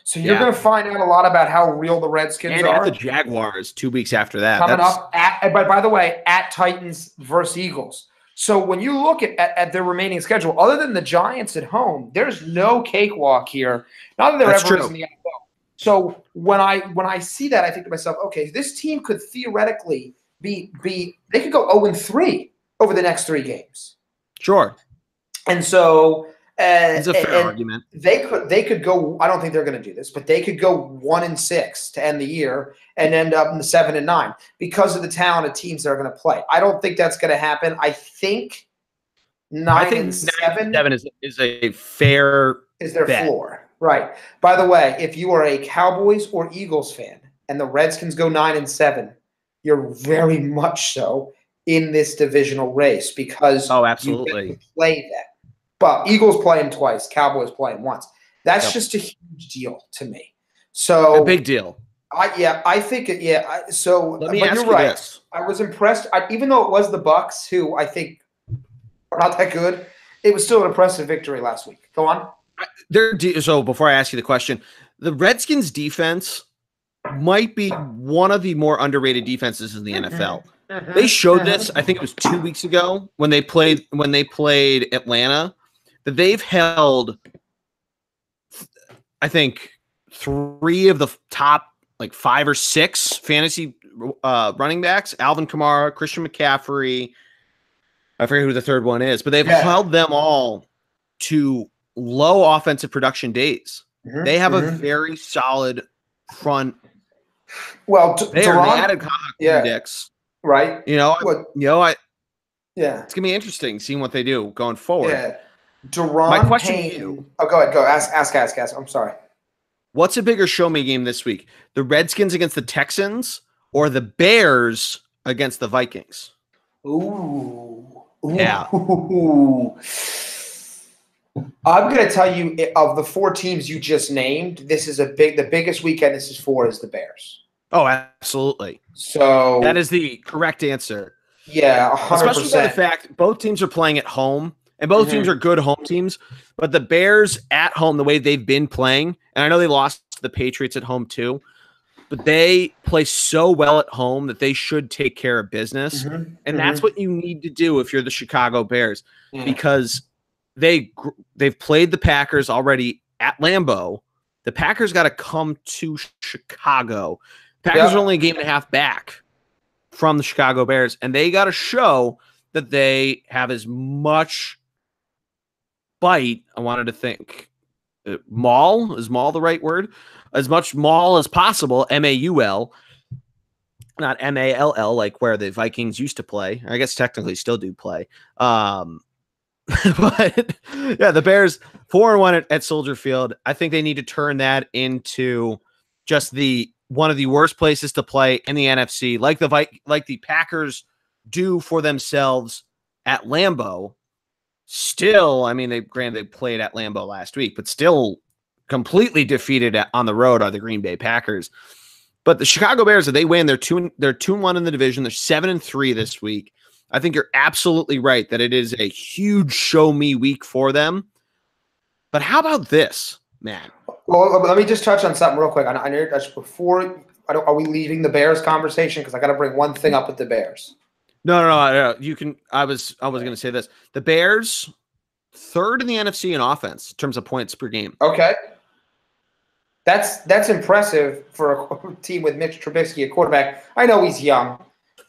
So you're going to find out a lot about how real the Redskins are. And at the Jaguars 2 weeks after that. Coming up but by the way, at Titans versus Eagles. So when you look at their remaining schedule, other than the Giants at home, there's no cakewalk here. Not that there ever is in the NFL. So when I see that, I think to myself, okay, this team could theoretically they could go 0-3 over the next 3 games. Sure. And so it's a fair argument. They could go. I don't think they're going to do this, but they could go 1-6 to end the year and end up in the 7-9 because of the talent of teams that are going to play. I don't think that's going to happen. I think 9-7 is a fair their bet. Floor. Right. By the way, if you are a Cowboys or Eagles fan and the Redskins go 9-7, you're very much so in this divisional race because absolutely you get to play that. But Eagles play them twice, Cowboys play them once. That's just a huge deal to me. So a big deal. I think so. Let me ask you this. I was impressed, even though it was the Bucs, who I think are not that good. It was still an impressive victory last week. Go on. So before I ask you the question, the Redskins defense might be one of the more underrated defenses in the NFL. They showed this, I think it was 2 weeks ago when they played Atlanta, that they've held, I think, 3 of the top 5 or 6 fantasy running backs: Alvin Kamara, Christian McCaffrey, I forget who the third one is, but they've Yeah. held them all to low offensive production days. They have a very solid front. Well, they are added Dix. Right. It's gonna be interesting seeing what they do going forward. Yeah. Deron My question Payne, to you. Oh, go ahead. Go. Ask. I'm sorry. What's a bigger show me game this week? The Redskins against the Texans or the Bears against the Vikings? Ooh. Yeah. I'm going to tell you, of the 4 teams you just named, the biggest weekend this is for is the Bears. Oh, absolutely. So that is the correct answer. Yeah, 100%. Especially by the fact both teams are playing at home, and both teams are good home teams. But the Bears at home, the way they've been playing, and I know they lost to the Patriots at home too, but they play so well at home that they should take care of business. And that's what you need to do if you're the Chicago Bears, because they've played the Packers already at Lambeau. The Packers got to come to Chicago. Packers are only a game and a half back from the Chicago Bears, and they got to show that they have as much bite. I wanted to think. Maul? Is maul the right word? As much maul as possible, M-A-U-L, not M-A-L-L, like where the Vikings used to play. I guess technically still do play. But yeah, the Bears 4-1 at Soldier Field. I think they need to turn that into just one of the worst places to play in the NFC, like the Packers do for themselves at Lambeau. Still, I mean, they played at Lambeau last week, but still completely defeated on the road are the Green Bay Packers. But the Chicago Bears, if they win, they're 2-1 in the division. They're 7-3 this week. I think you're absolutely right that it is a huge show me week for them. But how about this, man? Well, let me just touch on something real quick. I know are we leaving the Bears conversation? Because I got to bring one thing up with the Bears. No. You can. I was going to say this. The Bears, third in the NFC in offense in terms of points per game. Okay, that's impressive for a team with Mitch Trubisky, a quarterback. I know he's young,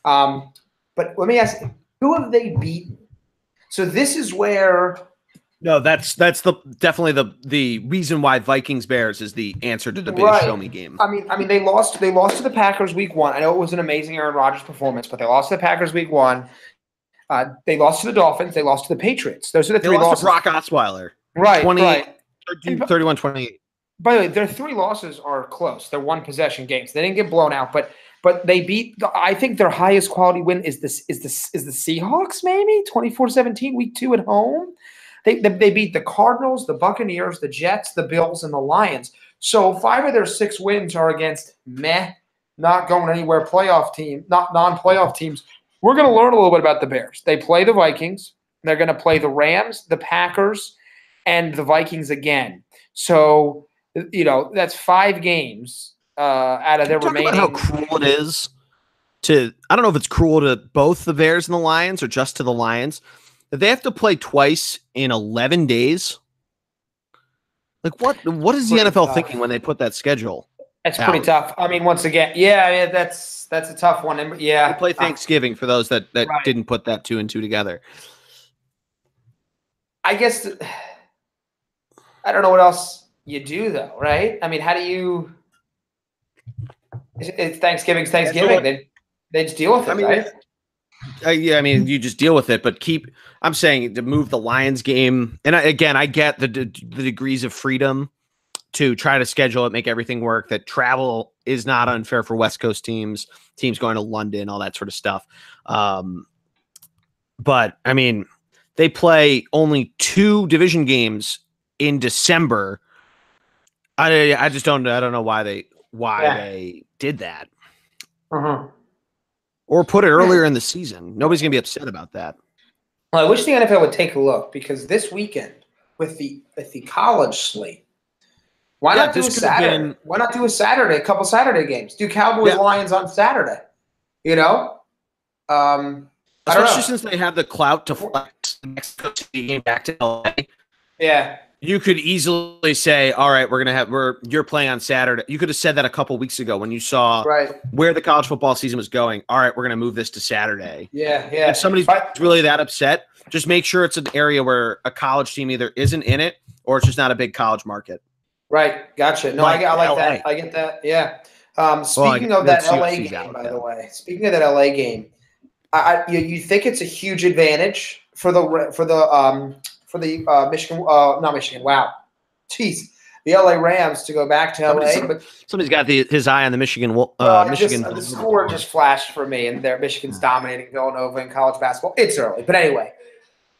but let me ask: who have they beaten? So this is where. No, that's definitely the reason why Vikings Bears is the answer to the biggest show me game. I mean they lost to the Packers week 1. I know it was an amazing Aaron Rodgers performance, but they lost to the Packers week 1. They lost to the Dolphins. They lost to the Patriots. Those are the 3 losses. To Brock Osweiler. Right. 31-28. By the way, their 3 losses are close. They're one possession games. They didn't get blown out, but they beat. I think their highest quality win is the Seahawks, maybe 24-17 week 2 at home. They beat the Cardinals, the Buccaneers, the Jets, the Bills, and the Lions. So 5 of their 6 wins are against not going anywhere non-playoff teams. We're going to learn a little bit about the Bears. They play the Vikings. They're going to play the Rams, the Packers, and the Vikings again. So, that's 5 games out of their remaining. About how cruel it is I don't know if it's cruel to both the Bears and the Lions or just to the Lions. They have to play twice in 11 days. Like what is the NFL thinking when they put that schedule? That's pretty tough. I mean, once again, that's a tough one. And they play Thanksgiving for those that didn't put that 2 and 2 together. I guess I don't know what else you do though, right? I mean, how do you? It's Thanksgiving's Thanksgiving. They just deal with it, right? Yeah, I mean, you just deal with it, but I'm saying to move the Lions game. And I get the degrees of freedom to try to schedule it, make everything work, that travel is not unfair for West Coast teams going to London, all that sort of stuff. But I mean, they play only 2 division games in December. I just don't know why they did that. Or put it earlier in the season. Nobody's going to be upset about that. Well, I wish the NFL would take a look, because this weekend with the college slate, why not do a Saturday? Why not do a Saturday? A couple Saturday games. Do Cowboys Lions on Saturday? Especially since they have the clout to flex the Mexico City game back to LA. Yeah. You could easily say, all right, you're playing on Saturday. You could have said that a couple weeks ago when you saw where the college football season was going. All right, we're going to move this to Saturday. Yeah. If somebody's really that upset, just make sure it's an area where a college team either isn't in it or it's just not a big college market. Right. Gotcha. No, I like that. I get that. Yeah. Speaking of that LA game, by the way, speaking of that LA game, you think it's a huge advantage for the Michigan, not Michigan. Wow, jeez, the LA Rams to go back to LA. But somebody's got his eye on the Michigan. The score just flashed for me, and there Michigan's dominating Villanova in college basketball. It's early, but anyway,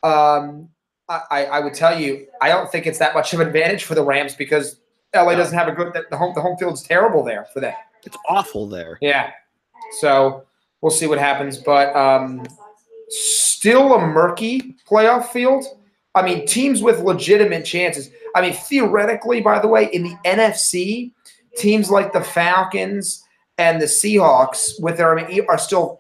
I would tell you, I don't think it's that much of an advantage for the Rams because LA doesn't have a good. The home field's terrible there for them. It's awful there. Yeah, so we'll see what happens, but still a murky playoff field. I mean, teams with legitimate chances. I mean, theoretically, by the way, in the NFC, teams like the Falcons and the Seahawks are still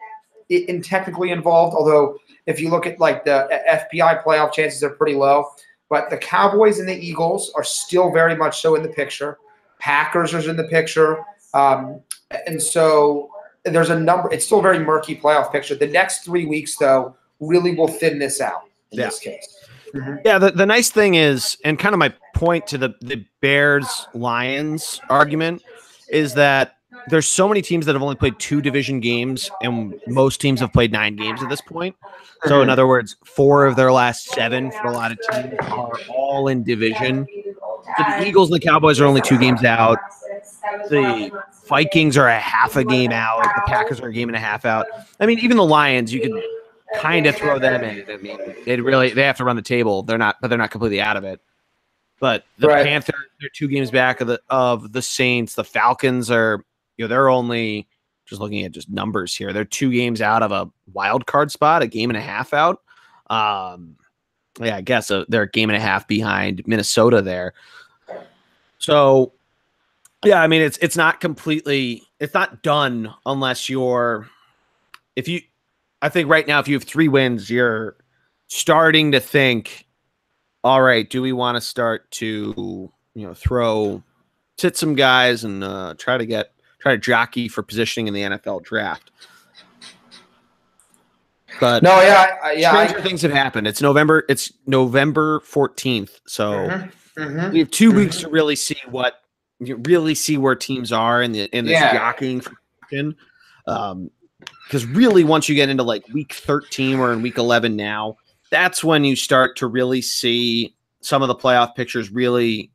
technically involved, although if you look at like the FPI playoff chances, they're pretty low. But the Cowboys and the Eagles are still very much so in the picture. Packers are in the picture. And so there's a number – it's still a very murky playoff picture. The next 3 weeks, though, really will thin this out in this case. Mm-hmm. Yeah, the nice thing is, and kind of my point to the Bears-Lions argument is that there's so many teams that have only played 2 division games, and most teams have played 9 games at this point. So, in other words, 4 of their last 7 for a lot of teams are all in division. So the Eagles and the Cowboys are only 2 games out. The Vikings are a half a game out. The Packers are a game and a half out. I mean, even the Lions, you can kind of throw them in. I mean, they have to run the table. They're not completely out of it. But the Panthers, they're 2 games back of the Saints. The Falcons are, they're only just looking at just numbers here. They're 2 games out of a wild card spot, a game and a half out. I guess they're a game and a half behind Minnesota there. So, yeah, I mean, it's not done unless I think right now, if you have 3 wins, you're starting to think, all right, do we want to start to, sit some guys and try to jockey for positioning in the NFL draft? But no, stranger things have happened. It's November 14th, so we have 2 weeks to really see where teams are in this jockeying for position. Because really, once you get into like week 13, we're in week 11 now, that's when you start to really see some of the playoff pictures really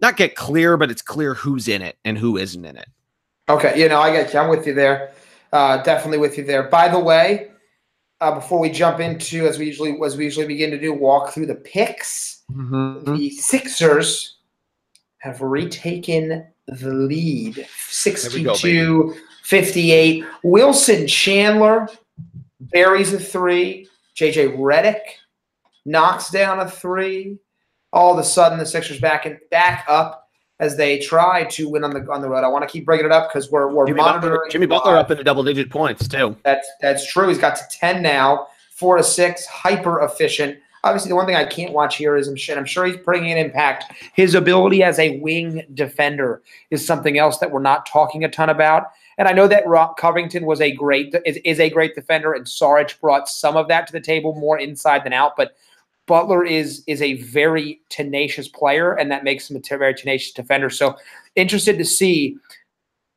not get clear, but it's clear who's in it and who isn't in it. Okay, I get you. I'm with you there. Definitely with you there. By the way, before we jump into, as we usually begin to do, walk through the picks, the Sixers have retaken the lead, 62-58. Wilson Chandler buries a 3. JJ Redick knocks down a 3. All of a sudden, the Sixers back up as they try to win on the road. I want to keep bringing it up because we're monitoring. Jimmy Butler up into double-digit points too. That's true. He's got to 10 now, 4 to 6, hyper efficient. Obviously, the one thing I can't watch here is, I'm sure he's putting an impact. His ability as a wing defender is something else that we're not talking a ton about. And I know that Covington is a great defender, and Saric brought some of that to the table, more inside than out. But Butler is a very tenacious player, and that makes him a very tenacious defender. So interested to see.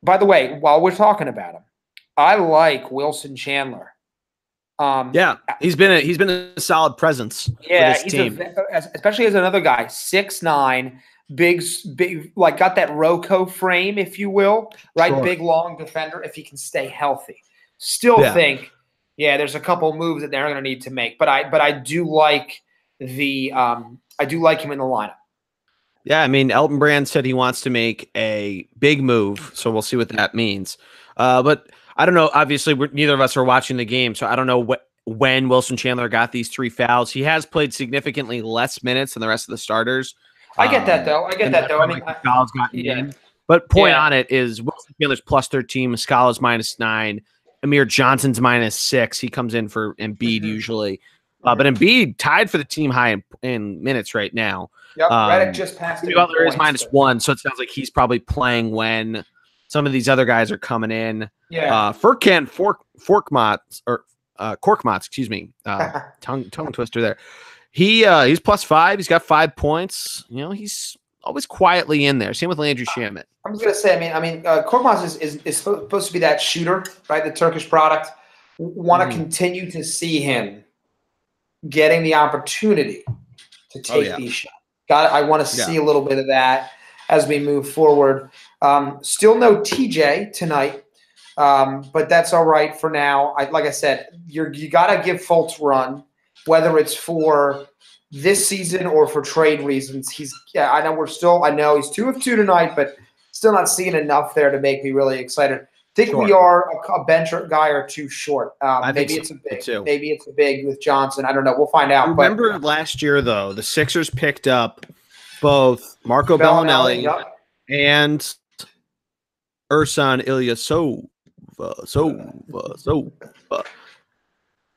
By the way, while we're talking about him, I like Wilson Chandler. He's been a solid presence for this team. Especially as another guy, 6'9", big, like got that Rocco frame, if you will, right? Sure. Big, long defender. If he can stay healthy, think, there's a couple moves that they're going to need to make. But I do like him in the lineup. Yeah, I mean, Elton Brand said he wants to make a big move, so we'll see what that means. But I don't know. Obviously, neither of us are watching the game, so I don't know when Wilson Chandler got these 3 fouls. He has played significantly less minutes than the rest of the starters. I get that, though. I mean, Scala's gotten in. But point on it is Wilson Chandler's plus 13, Scala's -9, Amir Johnson's -6. He comes in for Embiid usually. But Embiid tied for the team high in minutes right now. Yep, Redick just passed him. Butler is -1, so it sounds like he's probably playing when some of these other guys are coming in. Yeah. Furkan Korkmaz, excuse me. Tongue twister there. He's +5. He's got 5 points. You know, he's always quietly in there. Same with Landry Shamet. I was gonna say, Korkmaz is supposed to be that shooter, right? The Turkish product. Want to continue to see him getting the opportunity to take these shots. I want to see a little bit of that as we move forward. Still no TJ tonight, but that's all right for now. Like I said, you got to give Fultz run, whether it's for this season or for trade reasons. I know he's 2 of 2 tonight, but still not seeing enough there to make me really excited. Think we are a bench guy or two short. Maybe it's a big. Maybe it's a big with Johnson. I don't know. We'll find out. Remember last year, though, the Sixers picked up both Marco Bellinelli and Ersan Ilyasova.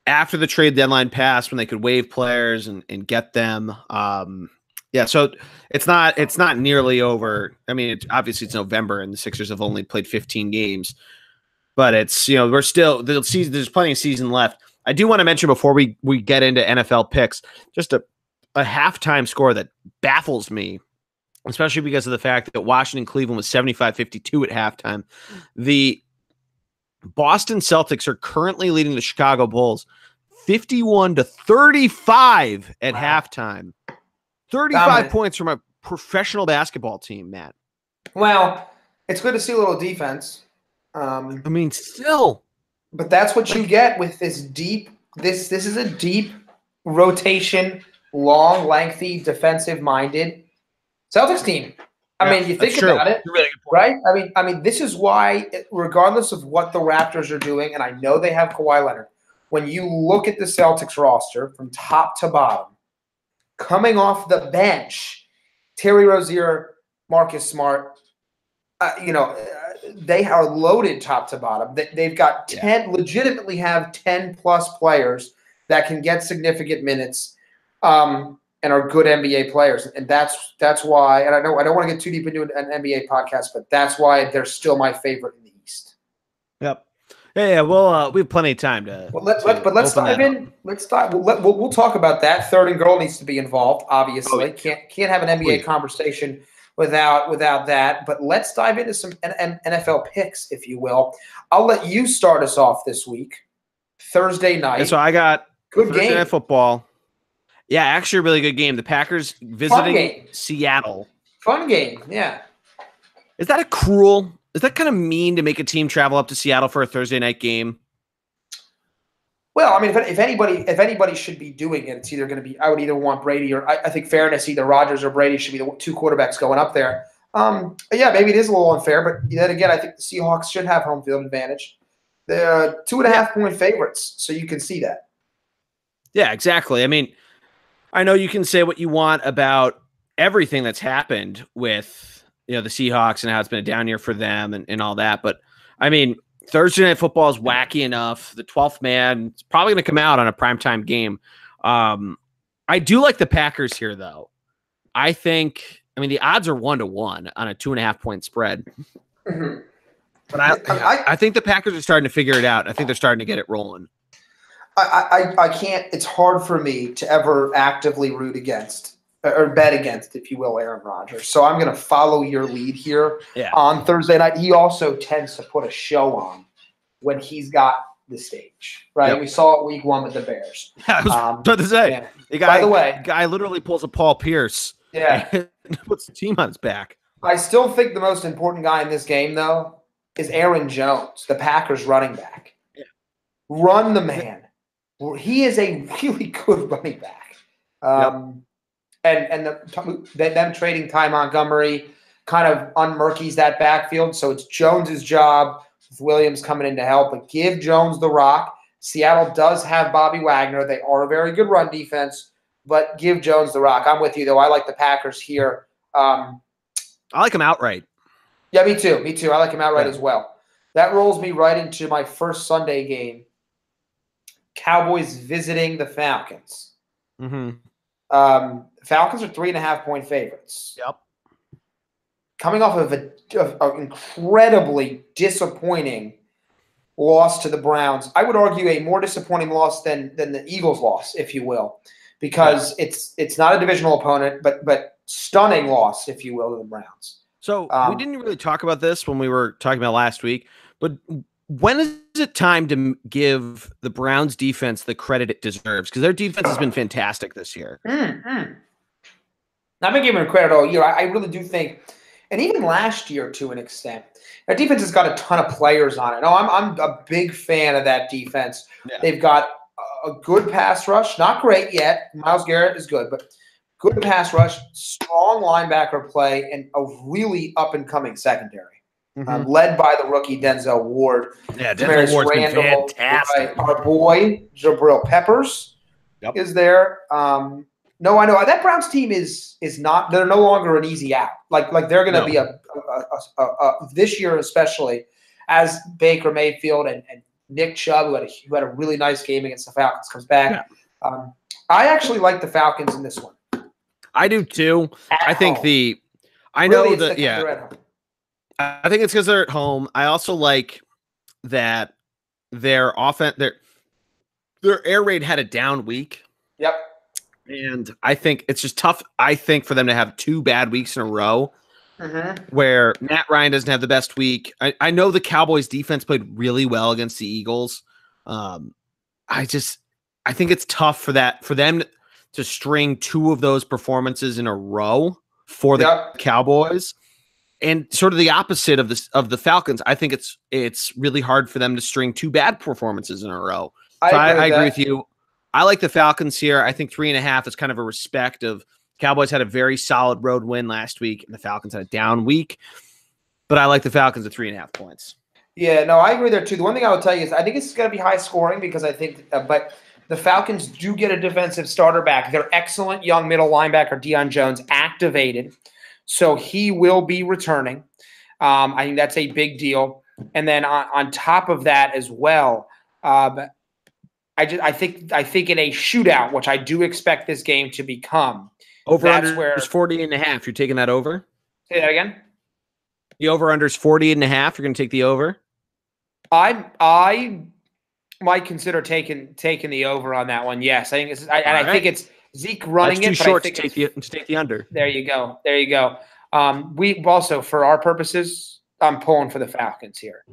After the trade deadline passed, when they could waive players and get them. So it's not nearly over. I mean, obviously it's November and the Sixers have only played 15 games, but it's, we're still the season. There's plenty of season left. I do want to mention before we get into NFL picks, just a halftime score that baffles me, especially because of the fact that Washington Cleveland was 75-52 at halftime. The Boston Celtics are currently leading the Chicago Bulls 51-35 at halftime. 35 points from a professional basketball team, Matt. Well, it's good to see a little defense. Still. But that's what you get with this deep – this is a deep rotation, long, lengthy, defensive-minded Celtics team. You think about it, right? This is why, regardless of what the Raptors are doing, and I know they have Kawhi Leonard, when you look at the Celtics roster from top to bottom, coming off the bench, Terry Rozier, Marcus Smart, they are loaded top to bottom. They've got 10, legitimately have 10-plus players that can get significant minutes and are good NBA players. And that's why, and I don't want to get too deep into an NBA podcast, but that's why they're still my favorite in the East. Yep. Yeah. Well, we have plenty of time to. Well, let's dive in. Let's dive. We'll talk about that. Third and goal needs to be involved. Obviously, can't have an NBA conversation without that. But let's dive into some NFL picks, if you will. I'll let you start us off this week. Thursday night. Yeah, so I got good Thursday game. Night football. Yeah, actually, a really good game. The Packers visiting Seattle. Fun game. Yeah. Is that kind of mean to make a team travel up to Seattle for a Thursday night game? Well, if anybody should be doing it, it's either going to be, I would either want Brady or I think fairness, either Rodgers or Brady should be the two quarterbacks going up there. Maybe it is a little unfair, but then again, I think the Seahawks should have home field advantage. They're 2.5-point favorites, so you can see that. Yeah, exactly. I know you can say what you want about everything that's happened with the Seahawks and how it's been a down year for them and all that. But Thursday Night Football is wacky enough. The 12th man is probably going to come out on a primetime game. I do like the Packers here, though. I think, the odds are 1-1 on a 2.5-point spread. Mm-hmm. But I think the Packers are starting to figure it out. I think they're starting to get it rolling. I can't. It's hard for me to ever actively root against or bet against, if you will, Aaron Rodgers. So I'm going to follow your lead here on Thursday night. He also tends to put a show on when he's got the stage, right? Yep. We saw it week 1 with the Bears. Yeah, I was about to say. Yeah. By the way, the guy literally pulls a Paul Pierce. Yeah. And puts the team on his back. I still think the most important guy in this game, though, is Aaron Jones, the Packers running back. Yeah. Run the man. He is a really good running back. And them trading Ty Montgomery kind of unmurkies that backfield. So it's Jones's job with Williams coming in to help. But give Jones the rock. Seattle does have Bobby Wagner. They are a very good run defense. But give Jones the rock. I'm with you, though. I like the Packers here. I like him outright. Yeah, me too. I like him outright as well. That rolls me right into my first Sunday game. Cowboys visiting the Falcons. Mm-hmm. Falcons are 3.5-point favorites. Yep. Coming off of an incredibly disappointing loss to the Browns. I would argue a more disappointing loss than the Eagles' loss, if you will, because it's not a divisional opponent, but stunning loss, if you will, to the Browns. So we didn't really talk about this when we were talking about last week, but when is it time to give the Browns defense the credit it deserves? Because their defense has been fantastic this year. I've been giving them credit all year. I really do think, and even last year to an extent, their defense has got a ton of players on it. No, I'm a big fan of that defense. Yeah. They've got a good pass rush, not great yet. Myles Garrett is good, but good pass rush, strong linebacker play, and a really up-and-coming secondary. Led by the rookie Denzel Ward. Yeah, Denzel Ward's been fantastic. Our boy Jabril Peppers is there. No, I know that Browns team is not. They're no longer an easy out. Like they're going to be a this year especially, as Baker Mayfield and Nick Chubb, who had a really nice game against the Falcons, comes back. Yeah. I actually like the Falcons in this one. I do too. I think home. I know that. Yeah. I think it's because they're at home. I also like that their offense, their air raid had a down week. Yep. And I think it's just tough, I think, for them to have 2 bad weeks in a row where Matt Ryan doesn't have the best week. I know the Cowboys defense played really well against the Eagles. I think it's tough for them to string 2 of those performances in a row for the Cowboys. And sort of the opposite of the Falcons, I think it's really hard for them to string 2 bad performances in a row. So I agree with you. I like the Falcons here. I think 3.5 is kind of a respect of Cowboys had a very solid road win last week, and the Falcons had a down week. But I like the Falcons at 3.5 points. Yeah, no, I agree there too. The one thing I would tell you is I think it's going to be high scoring because I think, but the Falcons do get a defensive starter back. Their excellent young middle linebacker Deion Jones activated. So he will be returning. I think that's a big deal. And then on top of that as well, I think in a shootout, which I do expect this game to become, over under is 40.5. You're taking that over? Say that again. The over under is 40.5. You're going to take the over? I might consider taking the over on that one. Yes, I think I think it's Zeke running That's too short to take the under. There you go. We also, for our purposes, I'm pulling for the Falcons here.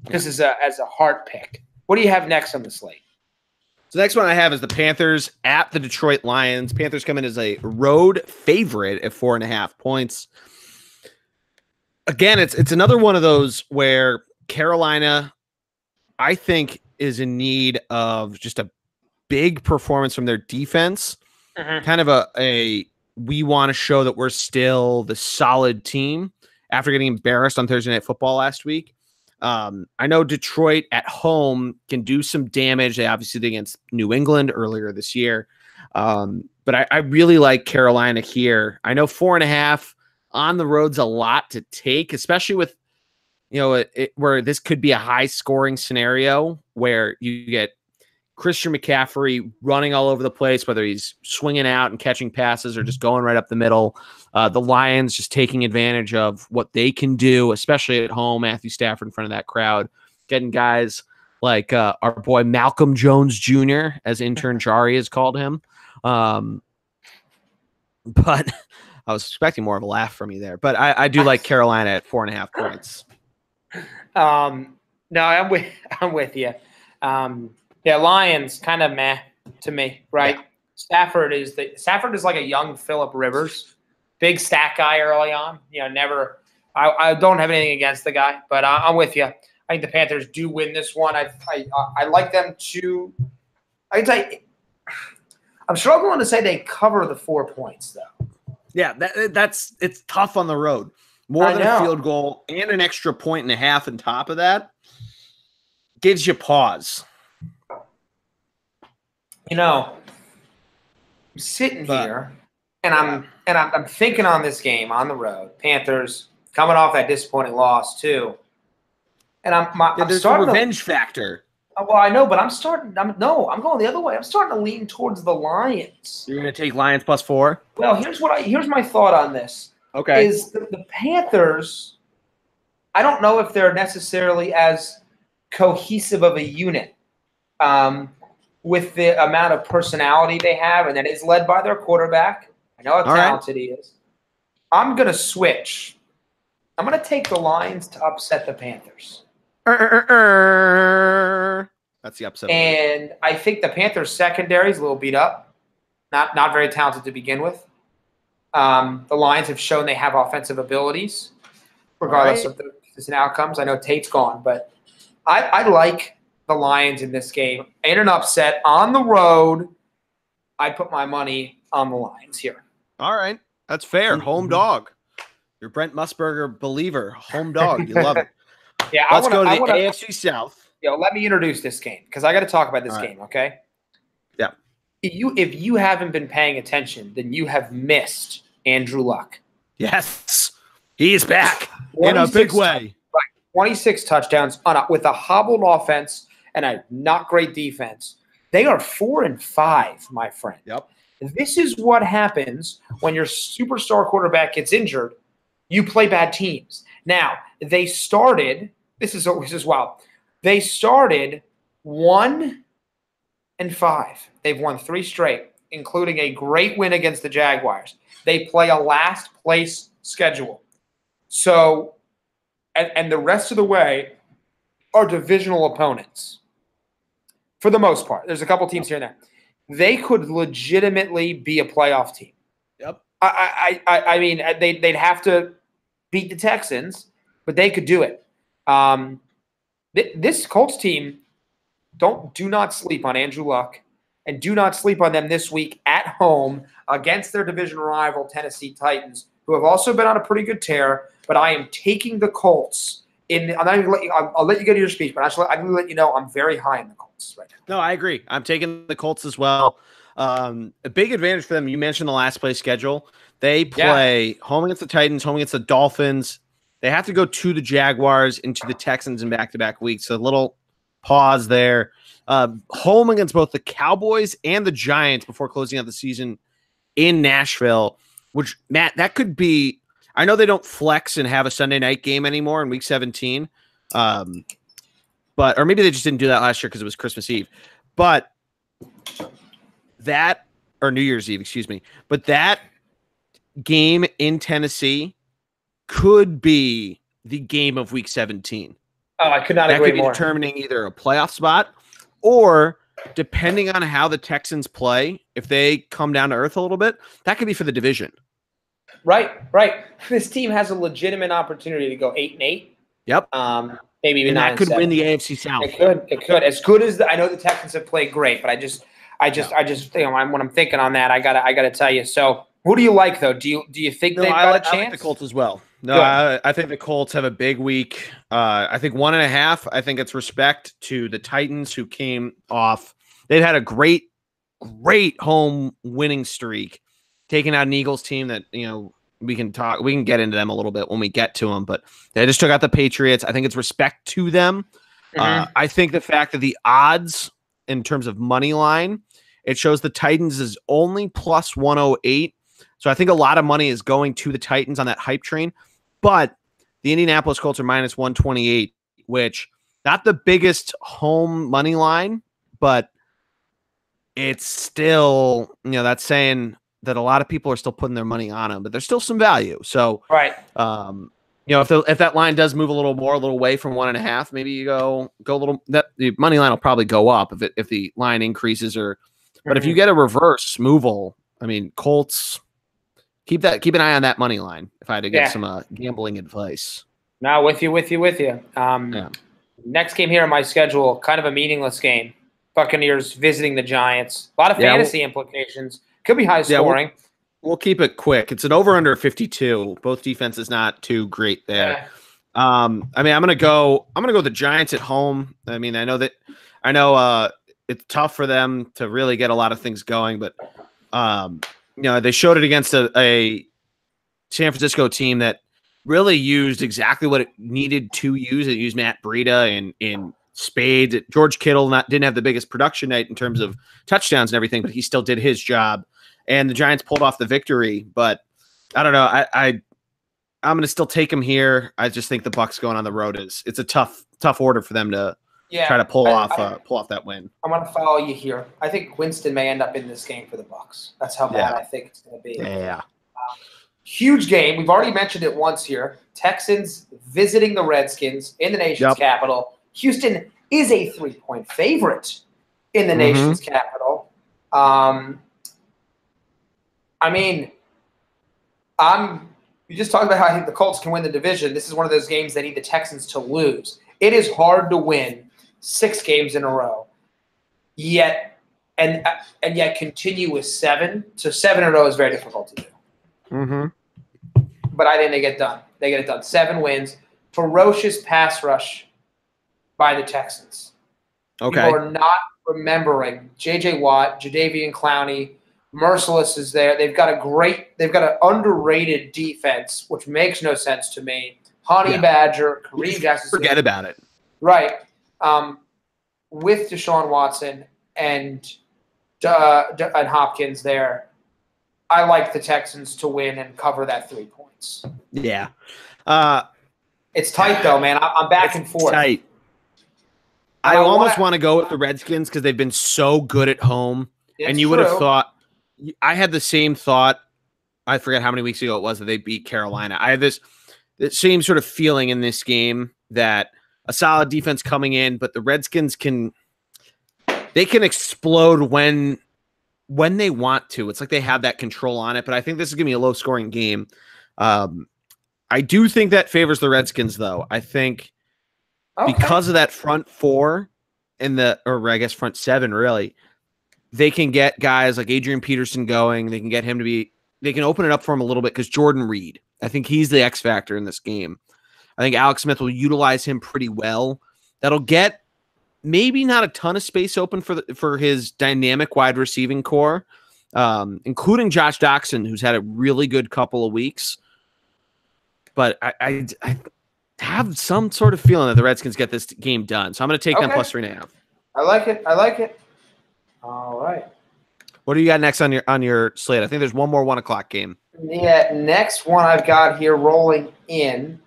This is as a heart pick. What do you have next on the slate? So the next one I have is the Panthers at the Detroit Lions. Panthers come in as a road favorite at 4.5 points. Again, it's another one of those where Carolina, I think, is in need of just a big performance from their defense. Kind of a we want to show that we're still the solid team after getting embarrassed on Thursday Night Football last week. I know Detroit at home can do some damage. They obviously did against New England earlier this year. But I really like Carolina here. I know 4.5 on the road's a lot to take, especially with, where this could be a high scoring scenario where you get Christian McCaffrey running all over the place, whether he's swinging out and catching passes or just going right up the middle. The Lions just taking advantage of what they can do, especially at home. Matthew Stafford in front of that crowd, getting guys like our boy Malcolm Jones Jr., as intern Jari has called him. But I was expecting more of a laugh from you there. But I do like Carolina at 4.5 points. No, I'm with you. Yeah, Lions kind of meh to me, right? Yeah. Stafford is like a young Phillip Rivers, big stat guy early on. Never. I don't have anything against the guy, but I'm with you. I think the Panthers do win this one. I like them to. I can tell you, I'm struggling to say they cover the 4 points though. Yeah, it's tough on the road. More than a field goal and an extra 1.5 on top of that gives you pause. I'm sitting here and I'm thinking on this game on the road. Panthers coming off that disappointing loss too, and I'm there's starting a revenge factor. Well, I know, but I'm going the other way. I'm starting to lean towards the Lions. You're going to take Lions +4? Well, here's my thought on this. Okay. Is the Panthers, I don't know if they're necessarily as cohesive of a unit with the amount of personality they have, and that is led by their quarterback. I know how talented he is. I'm going to switch. I'm going to take the Lions to upset the Panthers. That's the upset. And I think the Panthers secondary is a little beat up. Not very talented to begin with. The Lions have shown they have offensive abilities, regardless of the consistent outcomes. I know Tate's gone, but I like the Lions in this game. In an upset on the road, I'd put my money on the Lions here. All right. That's fair. Home dog. You're Brent Musburger believer. Home dog. You love it. Yeah, Let's go to the AFC South. Let me introduce this game because I got to talk about this game, okay? Yeah. If you haven't been paying attention, then you have missed Andrew Luck. Yes. He is back in a big way. 26 touchdowns with a hobbled offense and a not great defense. They are 4-5, my friend. Yep. This is what happens when your superstar quarterback gets injured. You play bad teams. Now, they started – this is wild. They started 1-5. They've won 3 straight, including a great win against the Jaguars. They play a last-place schedule. So, and the rest of the way are divisional opponents for the most part. There's a couple teams here and there. They could legitimately be a playoff team. Yep. I mean, they'd have to beat the Texans, but they could do it. This Colts team, do not sleep on Andrew Luck, and do not sleep on them this week at home against their division rival Tennessee Titans, who have also been on a pretty good tear. But I am taking the Colts. I'll let you get to your speech, but I'm going to let you know I'm very high in the Colts right now. No, I agree. I'm taking the Colts as well. A big advantage for them. You mentioned the last play schedule. They play home against the Titans, home against the Dolphins. They have to go to the Jaguars and to the Texans in back-to-back weeks. So a little pause there. Home against both the Cowboys and the Giants before closing out the season in Nashville, which, Matt, that could be – I know they don't flex and have a Sunday night game anymore in Week 17, or maybe they just didn't do that last year because it was Christmas Eve. But that – or New Year's Eve, excuse me. But that game in Tennessee could be the game of Week 17. Oh, I could not agree more. That could be determining either a playoff spot or, depending on how the Texans play, if they come down to earth a little bit, that could be for the division. Right. This team has a legitimate opportunity to go 8-8. Yep. Maybe even 9-7. That could win the AFC South. It could. As good as I know the Texans have played great, but I just when I'm thinking on that, I gotta tell you. So, who do you like though? Do you think they've got a chance? I like the Colts as well. No, I think the Colts have a big week. I think 1.5. I think it's respect to the Titans, who came off. They've had a great home winning streak, taking out an Eagles team that we can get into them a little bit when we get to them, but they just took out the Patriots. I think it's respect to them. I think the fact that the odds in terms of money line, it shows the Titans is only plus 108. So I think a lot of money is going to the Titans on that hype train, but the Indianapolis Colts are minus 128, which not the biggest home money line, but it's still, that's saying that a lot of people are still putting their money on them, but there's still some value. So, right. If that line does move a little away from 1.5, maybe you go a little, that the money line will probably go up if the line increases but if you get a reverse moval, I mean, Colts, keep an eye on that money line. If I had to get some gambling advice. No, with you. Next game here on my schedule, kind of a meaningless game. Buccaneers visiting the Giants. A lot of fantasy implications. Could be high scoring. We'll keep it quick. It's an over/under 52. Both defenses not too great there. I'm gonna go the Giants at home. I mean, I know it's tough for them to really get a lot of things going, but they showed it against a San Francisco team that really used exactly what it needed to use. It used Matt Breida in spades. George Kittle didn't have the biggest production night in terms of touchdowns and everything, but he still did his job. And the Giants pulled off the victory. But I don't know. I'm going to still take him here. I just think the Bucs going on the road it's a tough order for them to try to pull off that win. I'm going to follow you here. I think Winston may end up in this game for the Bucs. That's how bad I think it's going to be. Yeah. Huge game. We've already mentioned it once here. Texans visiting the Redskins in the nation's capital. Houston is a 3-point favorite in the nation's capital. You just talked about how I think the Colts can win the division. This is one of those games they need the Texans to lose. It is hard to win 6 games in a row, yet continue with 7. So 7 in a row is very difficult to do. But I think they get done. They get it done. 7 wins. Ferocious pass rush by the Texans. Okay. People are not remembering J.J. Watt, Jadeveon Clowney, Merciless is there. They've got an underrated defense, which makes no sense to me. Honey Badger, Kareem Jackson. Forget about it. Right. With Deshaun Watson and Hopkins there, I like the Texans to win and cover that 3 points. Yeah. It's tight, though, man. I'm back and forth. Tight. I almost want to go with the Redskins because they've been so good at home. And you would have thought – I had the same thought. I forget how many weeks ago it was that they beat Carolina. I had this same sort of feeling in this game that a solid defense coming in, but the Redskins can explode when they want to. It's like they have that control on it, but I think this is going to be a low-scoring game. I do think that favors the Redskins, though. I think because of that front 4 front 7, really, they can get guys like Adrian Peterson going. They can get him they can open it up for him a little bit because Jordan Reed, I think he's the X factor in this game. I think Alex Smith will utilize him pretty well. That'll get maybe not a ton of space open for his dynamic wide receiving core, including Josh Doxson, who's had a really good couple of weeks. But I have some sort of feeling that the Redskins get this game done. So I'm going to take them plus 3.5. I like it. All right. What do you got next on your slate? I think there's one more 1 o'clock game. Yeah, next one I've got here rolling in.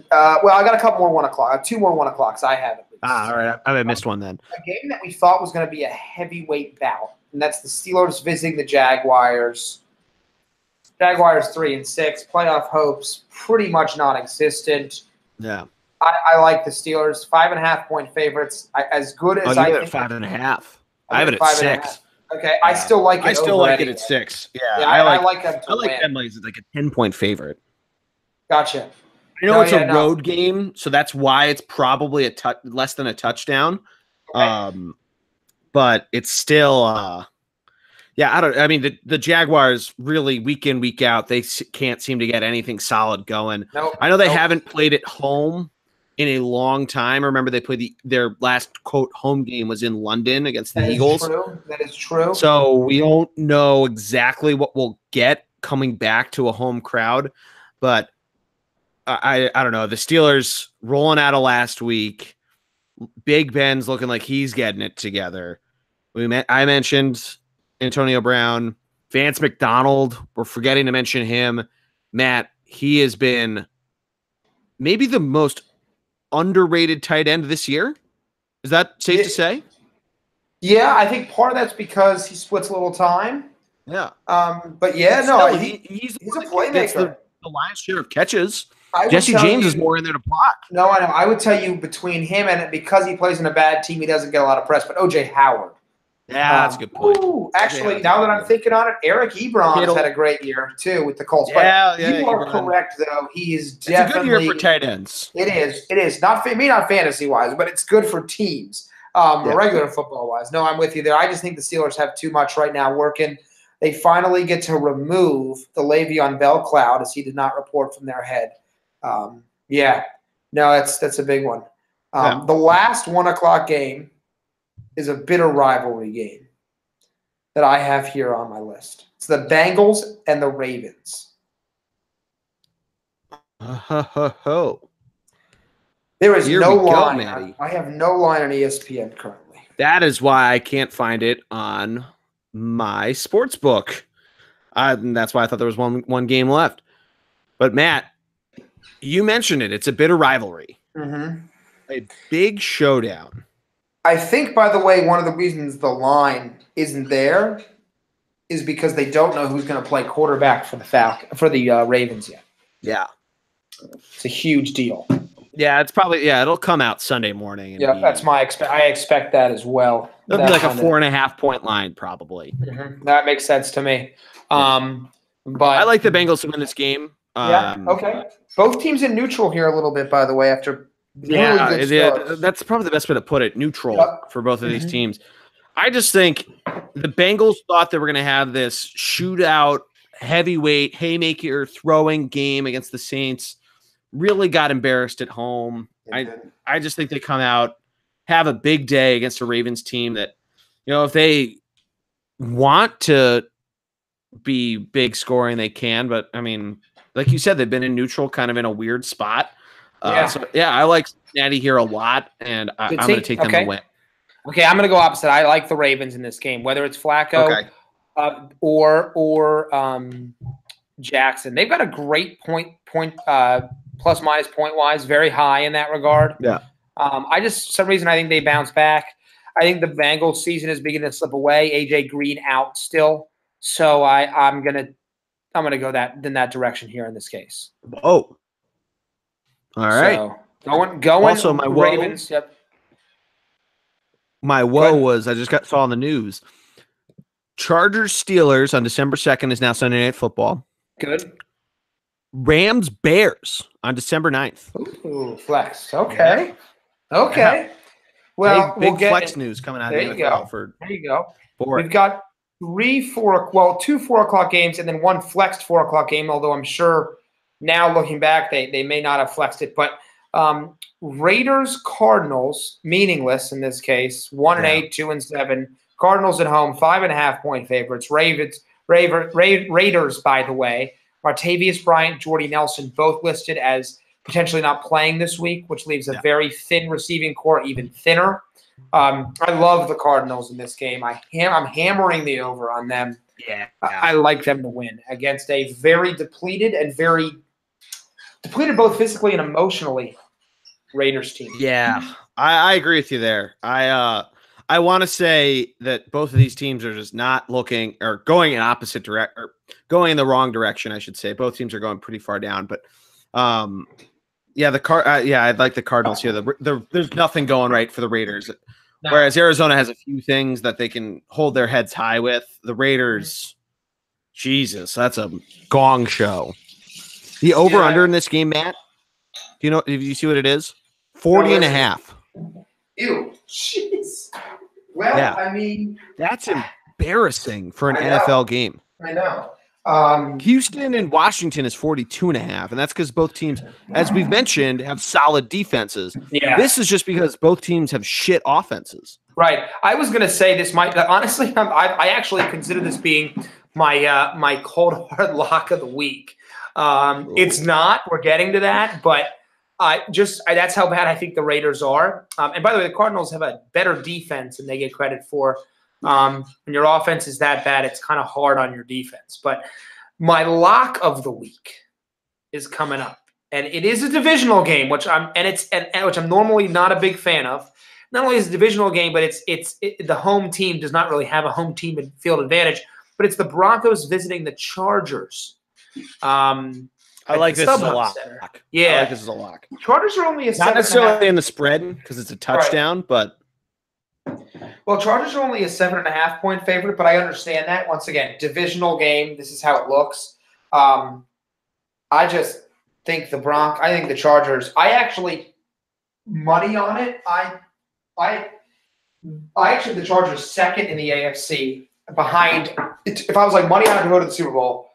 I got a couple more 1 o'clock. I have 2 more 1 o'clocks. I have at least. All right. I missed one then. A game that we thought was going to be a heavyweight bout, and that's the Steelers visiting the Jaguars. Jaguars 3-6. Playoff hopes pretty much non-existent. Yeah. I like the Steelers. 5.5-point favorites. As good as I think. 5.5. I have it at 6. Okay, yeah. I still like it. I still like it at 6. Yeah, I like them to win. Them as like a 10-point favorite. Gotcha. I know it's a road game, so that's why it's probably less than a touchdown. Okay. But it's still, the Jaguars really week in, week out, they can't seem to get anything solid going. I know they haven't played at home in a long time. Remember, they played their last quote home game was in London against the Eagles. That is true. So we don't know exactly what we'll get coming back to a home crowd, but I don't know. The Steelers rolling out of last week. Big Ben's looking like he's getting it together. I mentioned Antonio Brown, Vance McDonald. We're forgetting to mention him. Matt, he has been maybe the most underrated tight end this year. Is that safe to say? Yeah, I think part of that's because he splits a little time. Yeah. But yeah, no, he's a playmaker. The lion's share of catches. Jesse James is more in there to block. No, I know. I would tell you between him and because he plays in a bad team, he doesn't get a lot of press. But O.J. Howard. Yeah, that's a good point. Actually, now that I'm thinking on it, Eric Ebron has had a great year, too, with the Colts. But you are correct, though. He is definitely – it's a good year for tight ends. It is. It is. Not fantasy-wise, but it's good for teams, regular football-wise. No, I'm with you there. I just think the Steelers have too much right now working. They finally get to remove the Le'Veon Bell cloud, as he did not report from their head. No, that's a big one. The last 1 o'clock game is a bitter rivalry game that I have here on my list. It's the Bengals and the Ravens. There is Here no we go, line. Maddie. I have no line on ESPN currently. That is why I can't find it on my sports book. And that's why I thought there was one game left. But Matt, you mentioned it. It's a bitter rivalry. Mm-hmm. A big showdown. I think, by the way, one of the reasons the line isn't there is because they don't know who's going to play quarterback for the Ravens yet. Yeah. It's a huge deal. Yeah, it's probably it'll come out Sunday morning. Yeah, that's my I expect that as well. It'll be like a 4.5 point line, probably. Mm-hmm. That makes sense to me. But I like the Bengals to win this game. Okay. Both teams in neutral here a little bit, by the way, after really good starts. That's probably the best way to put it. Neutral for both of these teams. I just think the Bengals thought they were going to have this shootout, heavyweight, haymaker throwing game against the Saints. Really got embarrassed at home. I just think they come out, have a big day against a Ravens team that, if they want to be big scoring, they can. But, I mean, like you said, they've been in neutral, kind of in a weird spot. I like Cincinnati here a lot, and I'm going to take them to win. Okay, I'm going to go opposite. I like the Ravens in this game, whether it's Flacco or Jackson. They've got a great point plus minus point wise, very high in that regard. Yeah. For some reason, I think they bounce back. I think the Bengals season is beginning to slip away. AJ Green out still, so I'm gonna go in that direction here in this case. Oh, all right. So, going. Also, my Ravens. Yep. My woe was I just saw on the news. Chargers Steelers on December 2nd is now Sunday Night Football. Good. Rams Bears on December 9th. Ooh, flex. Okay. Yeah. Okay. Well, big flex news coming out of the NFL. There you go. We've got two 4 o'clock games and then one flexed 4 o'clock game, although I'm sure now looking back, they may not have flexed it. But Raiders Cardinals, meaningless in this case, 1-8, 2-7. Cardinals at home, 5.5 point favorites. Raiders, by the way, Martavius Bryant, Jordy Nelson, both listed as potentially not playing this week, which leaves a very thin receiving core, even thinner. I love the Cardinals in this game. I'm hammering the over on them. Yeah, I like them to win against a very depleted both physically and emotionally Raiders team. Yeah, I agree with you there. I want to say that both of these teams are just not looking or going in opposite direct or going in the wrong direction, I should say. Both teams are going pretty far down, but I'd like the Cardinals here. There's nothing going right for the Raiders, whereas Arizona has a few things that they can hold their heads high with. The Raiders, Jesus, that's a gong show. The over-under in this game, Matt, do you see what it is? 40.5. Ew, jeez. Well, I mean, that's embarrassing for an NFL game. I know. Houston and Washington is 42.5, and that's because both teams, as we've mentioned, have solid defenses. Yeah. This is just because both teams have shit offenses. Right. I was going to say this might honestly. I actually consider this being my cold hard lock of the week. It's not. We're getting to that, but that's how bad I think the Raiders are. And by the way, the Cardinals have a better defense than they get credit for. When your offense is that bad, it's kind of hard on your defense. But my lock of the week is coming up, and it is a divisional game, which I'm normally not a big fan of. Not only is it a divisional game, but it's the home team does not really have a home team field advantage. But it's the Broncos visiting the Chargers. I like this as a lock. Yeah, I like this as a lock. Chargers are only not necessarily in the spread because it's a touchdown, but. Well, Chargers are only a 7.5 point favorite, but I understand that. Once again, divisional game. This is how it looks. I just think I think the Chargers. I actually money on it. I actually the Chargers second in the AFC behind. If I was like money on it to go to the Super Bowl,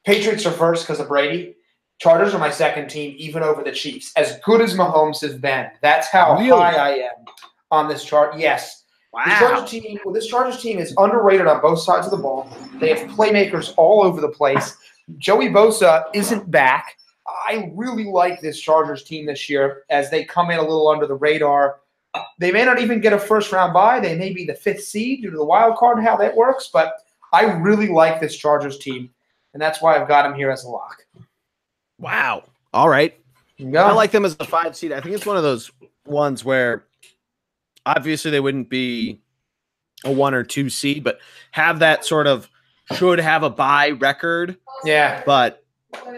Patriots are first because of Brady. Chargers are my second team, even over the Chiefs. As good as Mahomes has been, that's how high I am on this chart. Yes. Wow. This Chargers team is underrated on both sides of the ball. They have playmakers all over the place. Joey Bosa isn't back. I really like this Chargers team this year as they come in a little under the radar. They may not even get a first-round bye. They may be the 5th seed due to the wild card and how that works, but I really like this Chargers team, and that's why I've got them here as a lock. Wow. All right. Yeah. I like them as a 5 seed. I think it's one of those ones where obviously they wouldn't be a 1 or 2 seed, but have that sort of should have a bye record. Yeah. But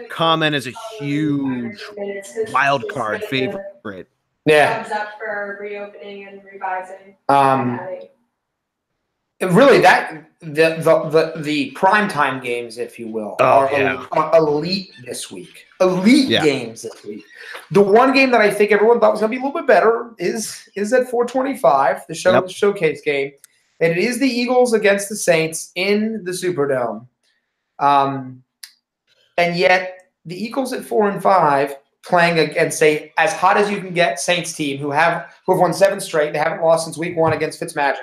come in as a huge wild card favorite. Yeah. Thumbs up for reopening and revising. Really, that the primetime games, if you will, are elite this week. Elite games this week. The one game that I think everyone thought was going to be a little bit better is at 425, the showcase game, and it is the Eagles against the Saints in the Superdome. And yet the Eagles at 4-5 playing against as hot as you can get Saints team who have won 7 straight. They haven't lost since week 1 against Fitzmagic.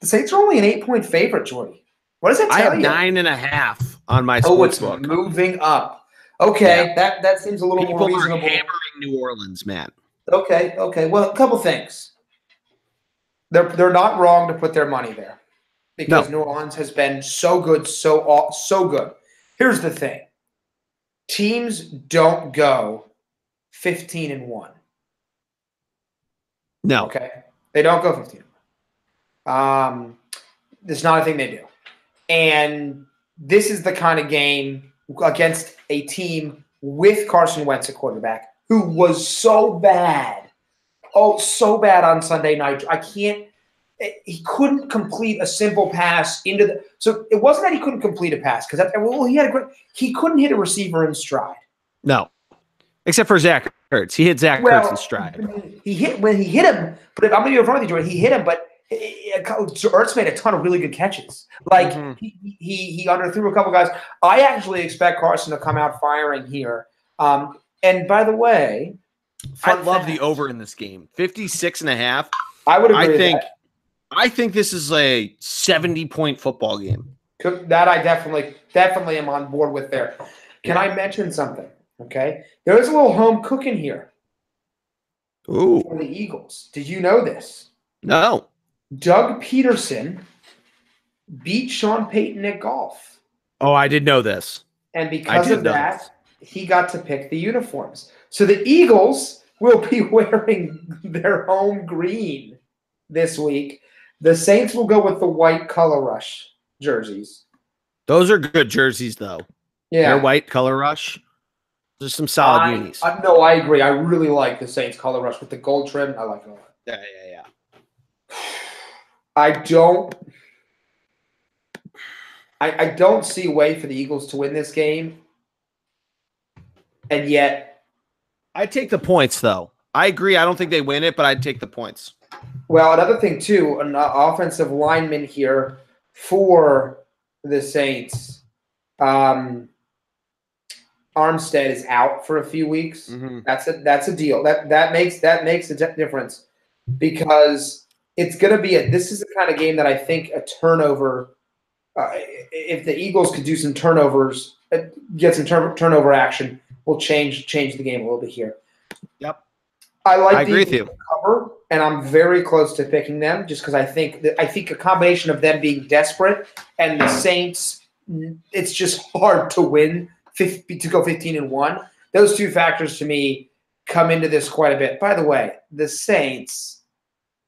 The Saints are only an 8-point favorite, Jordy. What does that tell you? I have 9.5 on my sportsbook. It's moving up. Okay, that seems a little more reasonable. People are hammering New Orleans, man. Okay. Well, a couple things. They're not wrong to put their money there because New Orleans has been so good, so good. Here's the thing: teams don't go 15-1. No. Okay, they don't go 15-1. It's not a thing they do. And this is the kind of game against a team with Carson Wentz at quarterback who was so bad. Oh, so bad on Sunday night. He couldn't complete a simple pass into the – so it wasn't that he couldn't complete a pass because he couldn't hit a receiver in stride. No. Except for Zach Ertz. He hit Zach Ertz in stride. When he hit him, but I'm going to be in front of you, Jordan. He hit him, but Ertz made a ton of really good catches. Like he underthrew a couple guys. I actually expect Carson to come out firing here. And by the way, I love the over in this game. 56.5. I would agree with that. I think this is a 70-point football game. That I definitely am on board with there. Can I mention something? Okay. There is a little home cooking here. Ooh. For the Eagles. Did you know this? No. Doug Peterson beat Sean Payton at golf. Oh, I did know this. And because of that, he got to pick the uniforms. So the Eagles will be wearing their home green this week. The Saints will go with the white Color Rush jerseys. Those are good jerseys, though. Yeah. They're white Color Rush. There's some solid unis. No, I agree. I really like the Saints Color Rush with the gold trim. I like it a lot. Yeah. I don't see a way for the Eagles to win this game. And yet I'd take the points, though. I agree. I don't think they win it, but I'd take the points. Well, another thing, too, an offensive lineman here for the Saints. Armstead is out for a few weeks. Mm-hmm. That's a deal. That makes a difference because it's going to be this is the kind of game that I think a turnover if the Eagles could do some turnovers, get some turnover action, will change the game a little bit here. Yep. I agree with you. Cover, and I'm very close to picking them just because I think a combination of them being desperate and the Saints, it's just hard to win to go 15-1. Those two factors to me come into this quite a bit. By the way, the Saints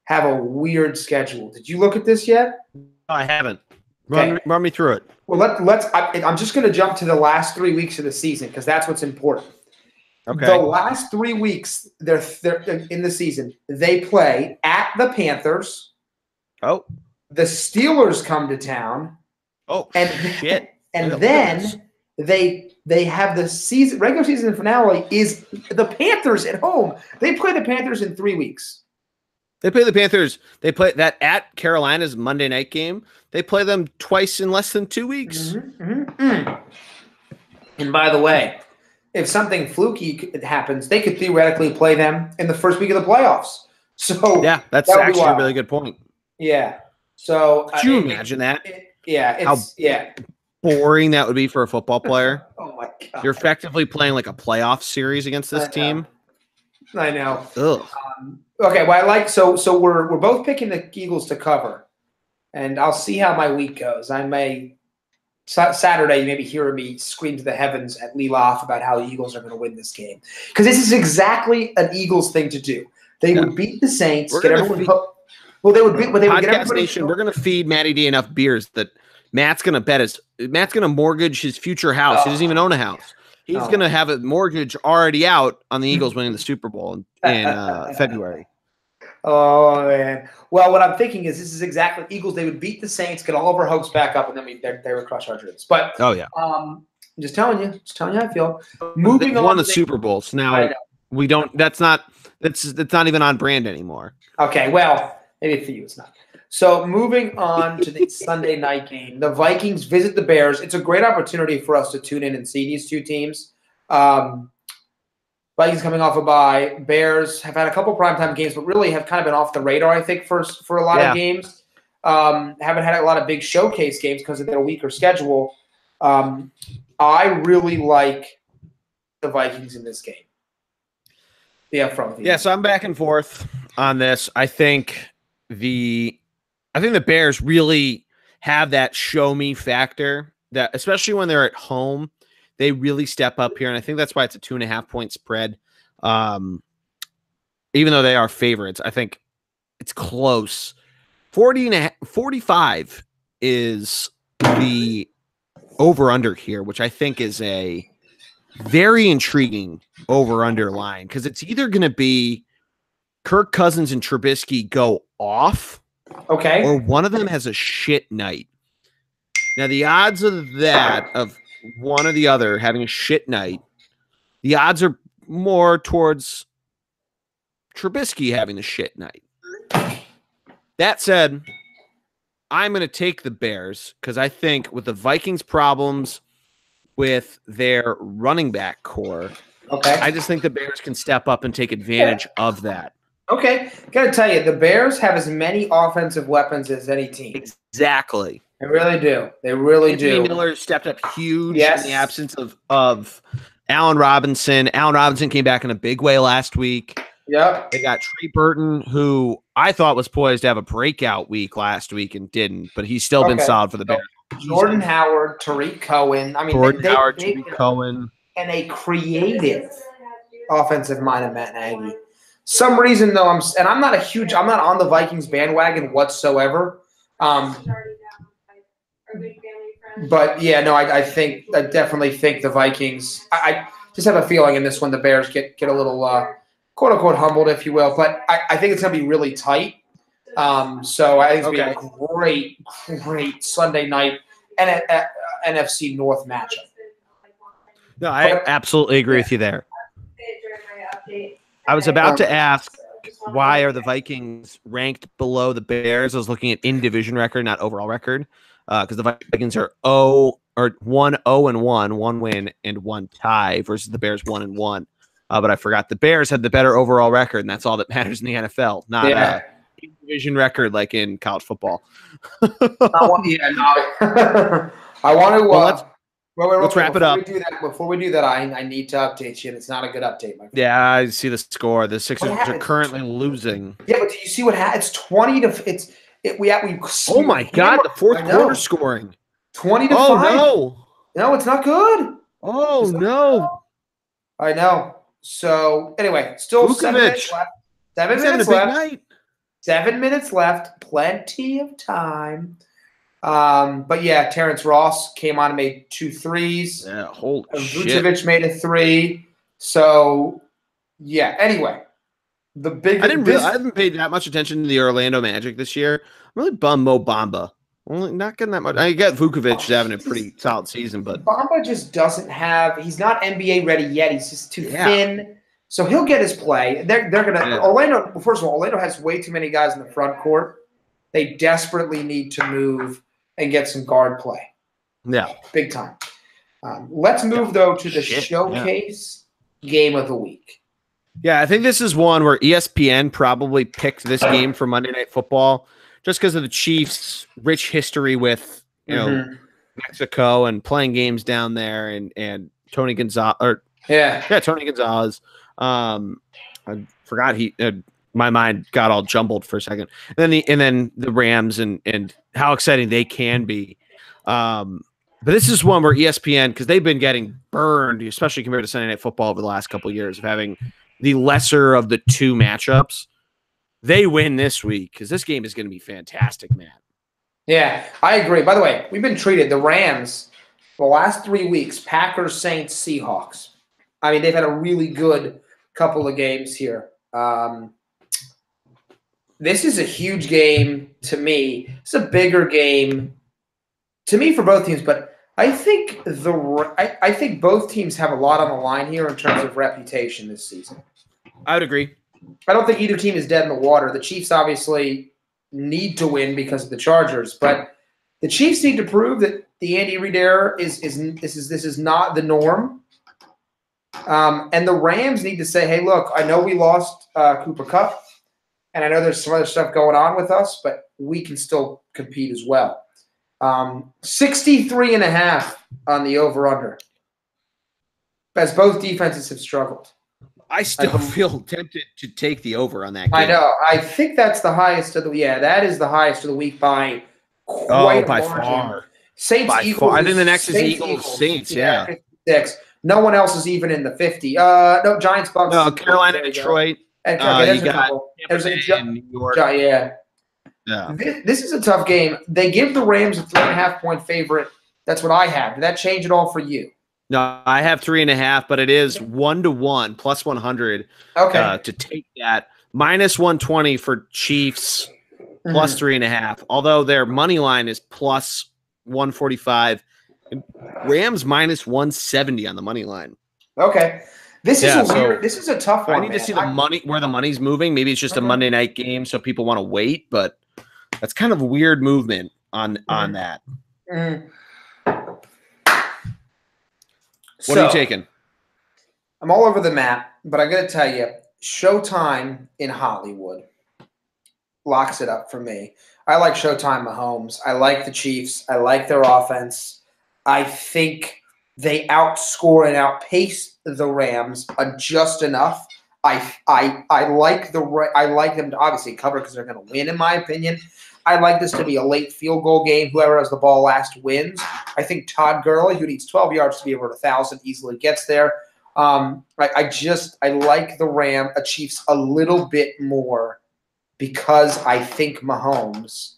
have a weird schedule. Did you look at this yet? No, I haven't. Run me through it. Well, I'm just going to jump to the last 3 weeks of the season because that's what's important. Okay. The last 3 weeks they're in the season, they play at the Panthers. Oh. The Steelers come to town. Oh, shit. And then they have the regular season finale is the Panthers at home. They play the Panthers in 3 weeks. They play the Panthers. They play that at Carolina's Monday night game. They play them twice in less than 2 weeks. And by the way, if something fluky happens, they could theoretically play them in the first week of the playoffs. So yeah, that's actually a really good point. Yeah. So could you imagine that? boring that would be for a football player. Oh my god! You're effectively playing like a playoff series against this team. I know. Ugh. Okay, well, I like so we're both picking the Eagles to cover, and I'll see how my week goes. I may Saturday maybe hear me scream to the heavens at Lee Loff about how the Eagles are going to win this game, because this is exactly an Eagles thing to do. They would beat the Saints, We're get gonna everyone. feed- Well, they would beat. But they would get Podcast everybody. Nation, we're gonna feed Matty D enough beers that Matt's gonna mortgage his future house. He doesn't even own a house. He's gonna have a mortgage already out on the Eagles winning the Super Bowl in February. Oh man! Well, what I'm thinking is this is exactly Eagles. They would beat the Saints, get all of our hopes back up, and then they would crush our dreams. But I'm just telling you how I feel. Moving They on, won the Super Bowl, so now we don't. That's not even on brand anymore. Okay, well, maybe for you it's not. So moving on to the Sunday night game, the Vikings visit the Bears. It's a great opportunity for us to tune in and see these two teams. Vikings coming off a bye. Bears have had a couple primetime games, but really have kind of been off the radar, I think, for a lot of games. Haven't had a lot of big showcase games because of their weaker schedule. I really like the Vikings in this game. So I'm back and forth on this. I think the Bears really have that show me factor, that especially when they're at home, they really step up here. And I think that's why it's a 2.5 point spread. Even though they are favorites, I think it's close. 45 is the over under here, which I think is a very intriguing over under line, because it's either going to be Kirk Cousins and Trubisky go off, or one of them has a shit night. Now, the odds of that, of one or the other having a shit night, the odds are more towards Trubisky having the shit night. That said, I'm going to take the Bears because I think with the Vikings' problems with their running back core, I just think the Bears can step up and take advantage of that. Okay. Got to tell you, the Bears have as many offensive weapons as any team. Exactly. They really do. They really do. Anthony Miller stepped up huge in the absence of Allen Robinson. Allen Robinson came back in a big way last week. Yep. They got Trey Burton, who I thought was poised to have a breakout week last week and didn't, but he's still been solid for the Bears. Jordan Howard, Tariq Cohen. I mean, Tariq Cohen. And a creative offensive mind of Matt Nagy. Some reason though, I'm not on the Vikings bandwagon whatsoever. But yeah, no, I definitely think the Vikings. I just have a feeling in this one the Bears get a little quote unquote humbled, if you will. But I think it's going to be really tight. So I think it's going to be a great Sunday night NFC North matchup. No, I absolutely agree with you there. I was about to ask, why are the Vikings ranked below the Bears? I was looking at in-division record, not overall record, because the Vikings are 1-0-1, 1 win and 1 tie versus the Bears 1-1. But I forgot the Bears had the better overall record, and that's all that matters in the NFL, not in-division record like in college football. I want to. Let's wrap it up. Before we do that, I need to update you, and it's not a good update, my friend. Yeah, I see the score. The Sixers are currently losing. Yeah, but do you see what happened? It's 20 to. Oh my God! The fourth quarter scoring. 20 to 5. Oh no, it's not good. Oh no! I know. So anyway, still Vukovic. 7 minutes left. 7 minutes left. 7 minutes left. Plenty of time. But yeah, Terrence Ross came on and made 2 threes. Yeah, holy shit. Vucevic made a 3. So yeah. Anyway, I haven't paid that much attention to the Orlando Magic this year. I'm really bummed Mo Bamba. Only not getting that much. I get Vukovic having a pretty solid season, but Bamba just doesn't have. He's not NBA ready yet. He's just too thin. So he'll get his play. They're gonna Orlando. Well, first of all, Orlando has way too many guys in the front court. They desperately need to move and get some guard play. Yeah, big time. Let's move though to the showcase game of the week. Yeah, I think this is one where ESPN probably picked this game for Monday Night Football just because of the Chiefs' rich history with Mexico and playing games down there, and Tony Gonzalez, Tony Gonzalez. I forgot my mind got all jumbled for a second. And then the Rams and how exciting they can be. But this is one where ESPN, because they've been getting burned, especially compared to Sunday Night Football over the last couple of years, of having the lesser of the two matchups. They win this week because this game is going to be fantastic, man. Yeah, I agree. By the way, we've been treated, the Rams, the last 3 weeks, Packers, Saints, Seahawks. I mean, they've had a really good couple of games here. This is a huge game to me. It's a bigger game to me for both teams, but I think I think both teams have a lot on the line here in terms of reputation this season. I would agree. I don't think either team is dead in the water. The Chiefs obviously need to win because of the Chargers, but the Chiefs need to prove that the Andy Reid era is not the norm. And the Rams need to say, hey, look, I know we lost Cooper Kupp, and I know there's some other stuff going on with us, but we can still compete as well. 63.5 on the over-under, as both defenses have struggled. I still feel tempted to take the over on that game. I know. I think that's the highest of the – yeah, that is the highest of the week by quite a margin. Far. Saints, by Eagles. Far. I think the next is Eagles, Saints, yeah. 56. No one else is even in the 50. No, Giants, Bucks. No, Carolina, Detroit. And you got New York. Yeah. This is a tough game. They give the Rams a 3.5-point favorite. That's what I have. Did that change at all for you? No, I have 3.5, but it is 1-1 plus 100. Okay. To take that minus 120 for Chiefs plus 3.5. Although their money line is plus 145. And Rams minus 170 on the money line. Okay. This is a tough one. I need to see the money where the money's moving. Maybe it's just a Monday night game, so people want to wait, but that's kind of a weird movement on that. What are you taking? I'm all over the map, but I got to tell you, Showtime in Hollywood locks it up for me. I like Showtime Mahomes. I like the Chiefs. I like their offense. I think they outscore and outpace the Rams just enough. I like them to obviously cover because they're going to win, in my opinion. I like this to be a late field goal game. Whoever has the ball last wins. I think Todd Gurley, who needs 12 yards to be over 1,000, easily gets there. I like the Chiefs a little bit more because I think Mahomes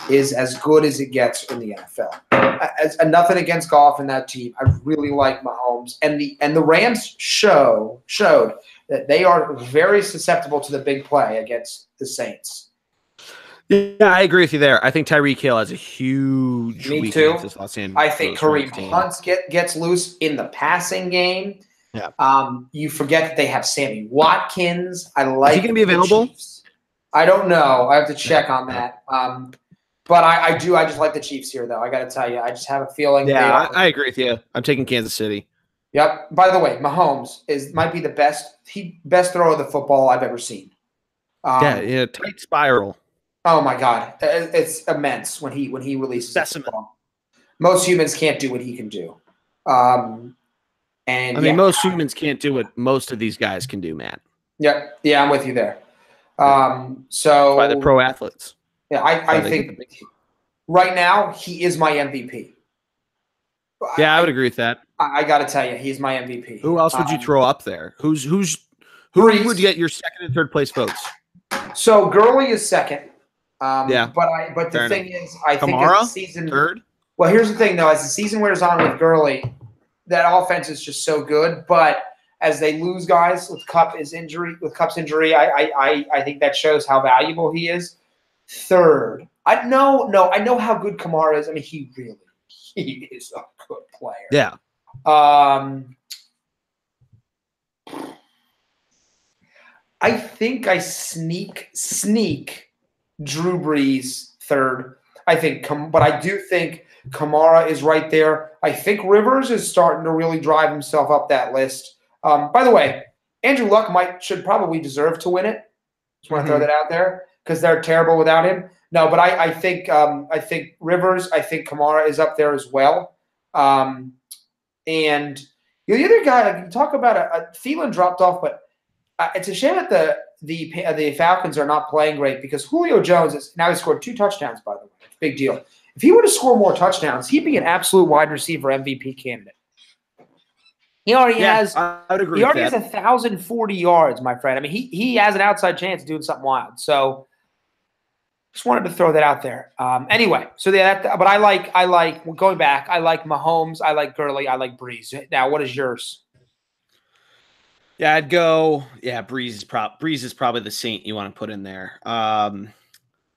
is as good as it gets in the NFL. Nothing against Goff and that team. I really like Mahomes, and the Rams showed that they are very susceptible to the big play against the Saints. Yeah, I agree with you there. I think Tyreek Hill has a huge week against this Los Angeles. I think Kareem Hunt gets loose in the passing game. Yeah. You forget that they have Sammy Watkins. I like. Is he going to be available? Chiefs. I don't know. I have to check on that. But I do. I just like the Chiefs here, though. I got to tell you, I just have a feeling. Yeah, I agree with you. I'm taking Kansas City. Yep. By the way, Mahomes might be the best thrower of the football I've ever seen. Tight spiral. Oh my God, it's immense when he releases the football. Most humans can't do what he can do. Most humans can't do what most of these guys can do, Matt. Yeah, I'm with you there. So by the pro athletes. Yeah, I think right now he is my MVP. Yeah, I would agree with that. I got to tell you, he's my MVP. Who else would you throw up there? Who would get your second and third place votes? So Gurley is second. But the thing is, I think as the season third. Well, here's the thing, though. As the season wears on with Gurley, that offense is just so good. But as they lose guys with Kupp's injury, I think that shows how valuable he is. Third, I know how good Kamara is. I mean, he is a good player. Yeah. I think I sneak Drew Brees third. But I do think Kamara is right there. I think Rivers is starting to really drive himself up that list. By the way, Andrew Luck should probably deserve to win it. Just want to throw that out there because they're terrible without him. No, but I think Rivers, I think Kamara is up there as well. And the other guy, talk about Thielen dropped off, but it's a shame that the Falcons are not playing great because Julio Jones he scored 2 touchdowns, by the way. Big deal. If he were to score more touchdowns, he'd be an absolute wide receiver MVP candidate. He already has. I would agree. He already has 1,040 yards, my friend. I mean, he has an outside chance of doing something wild. So, just wanted to throw that out there. Anyway, so but I like going back. I like Mahomes. I like Gurley. I like Breeze. Now, what is yours? Yeah, I'd go. Yeah, Breeze is probably the saint you want to put in there.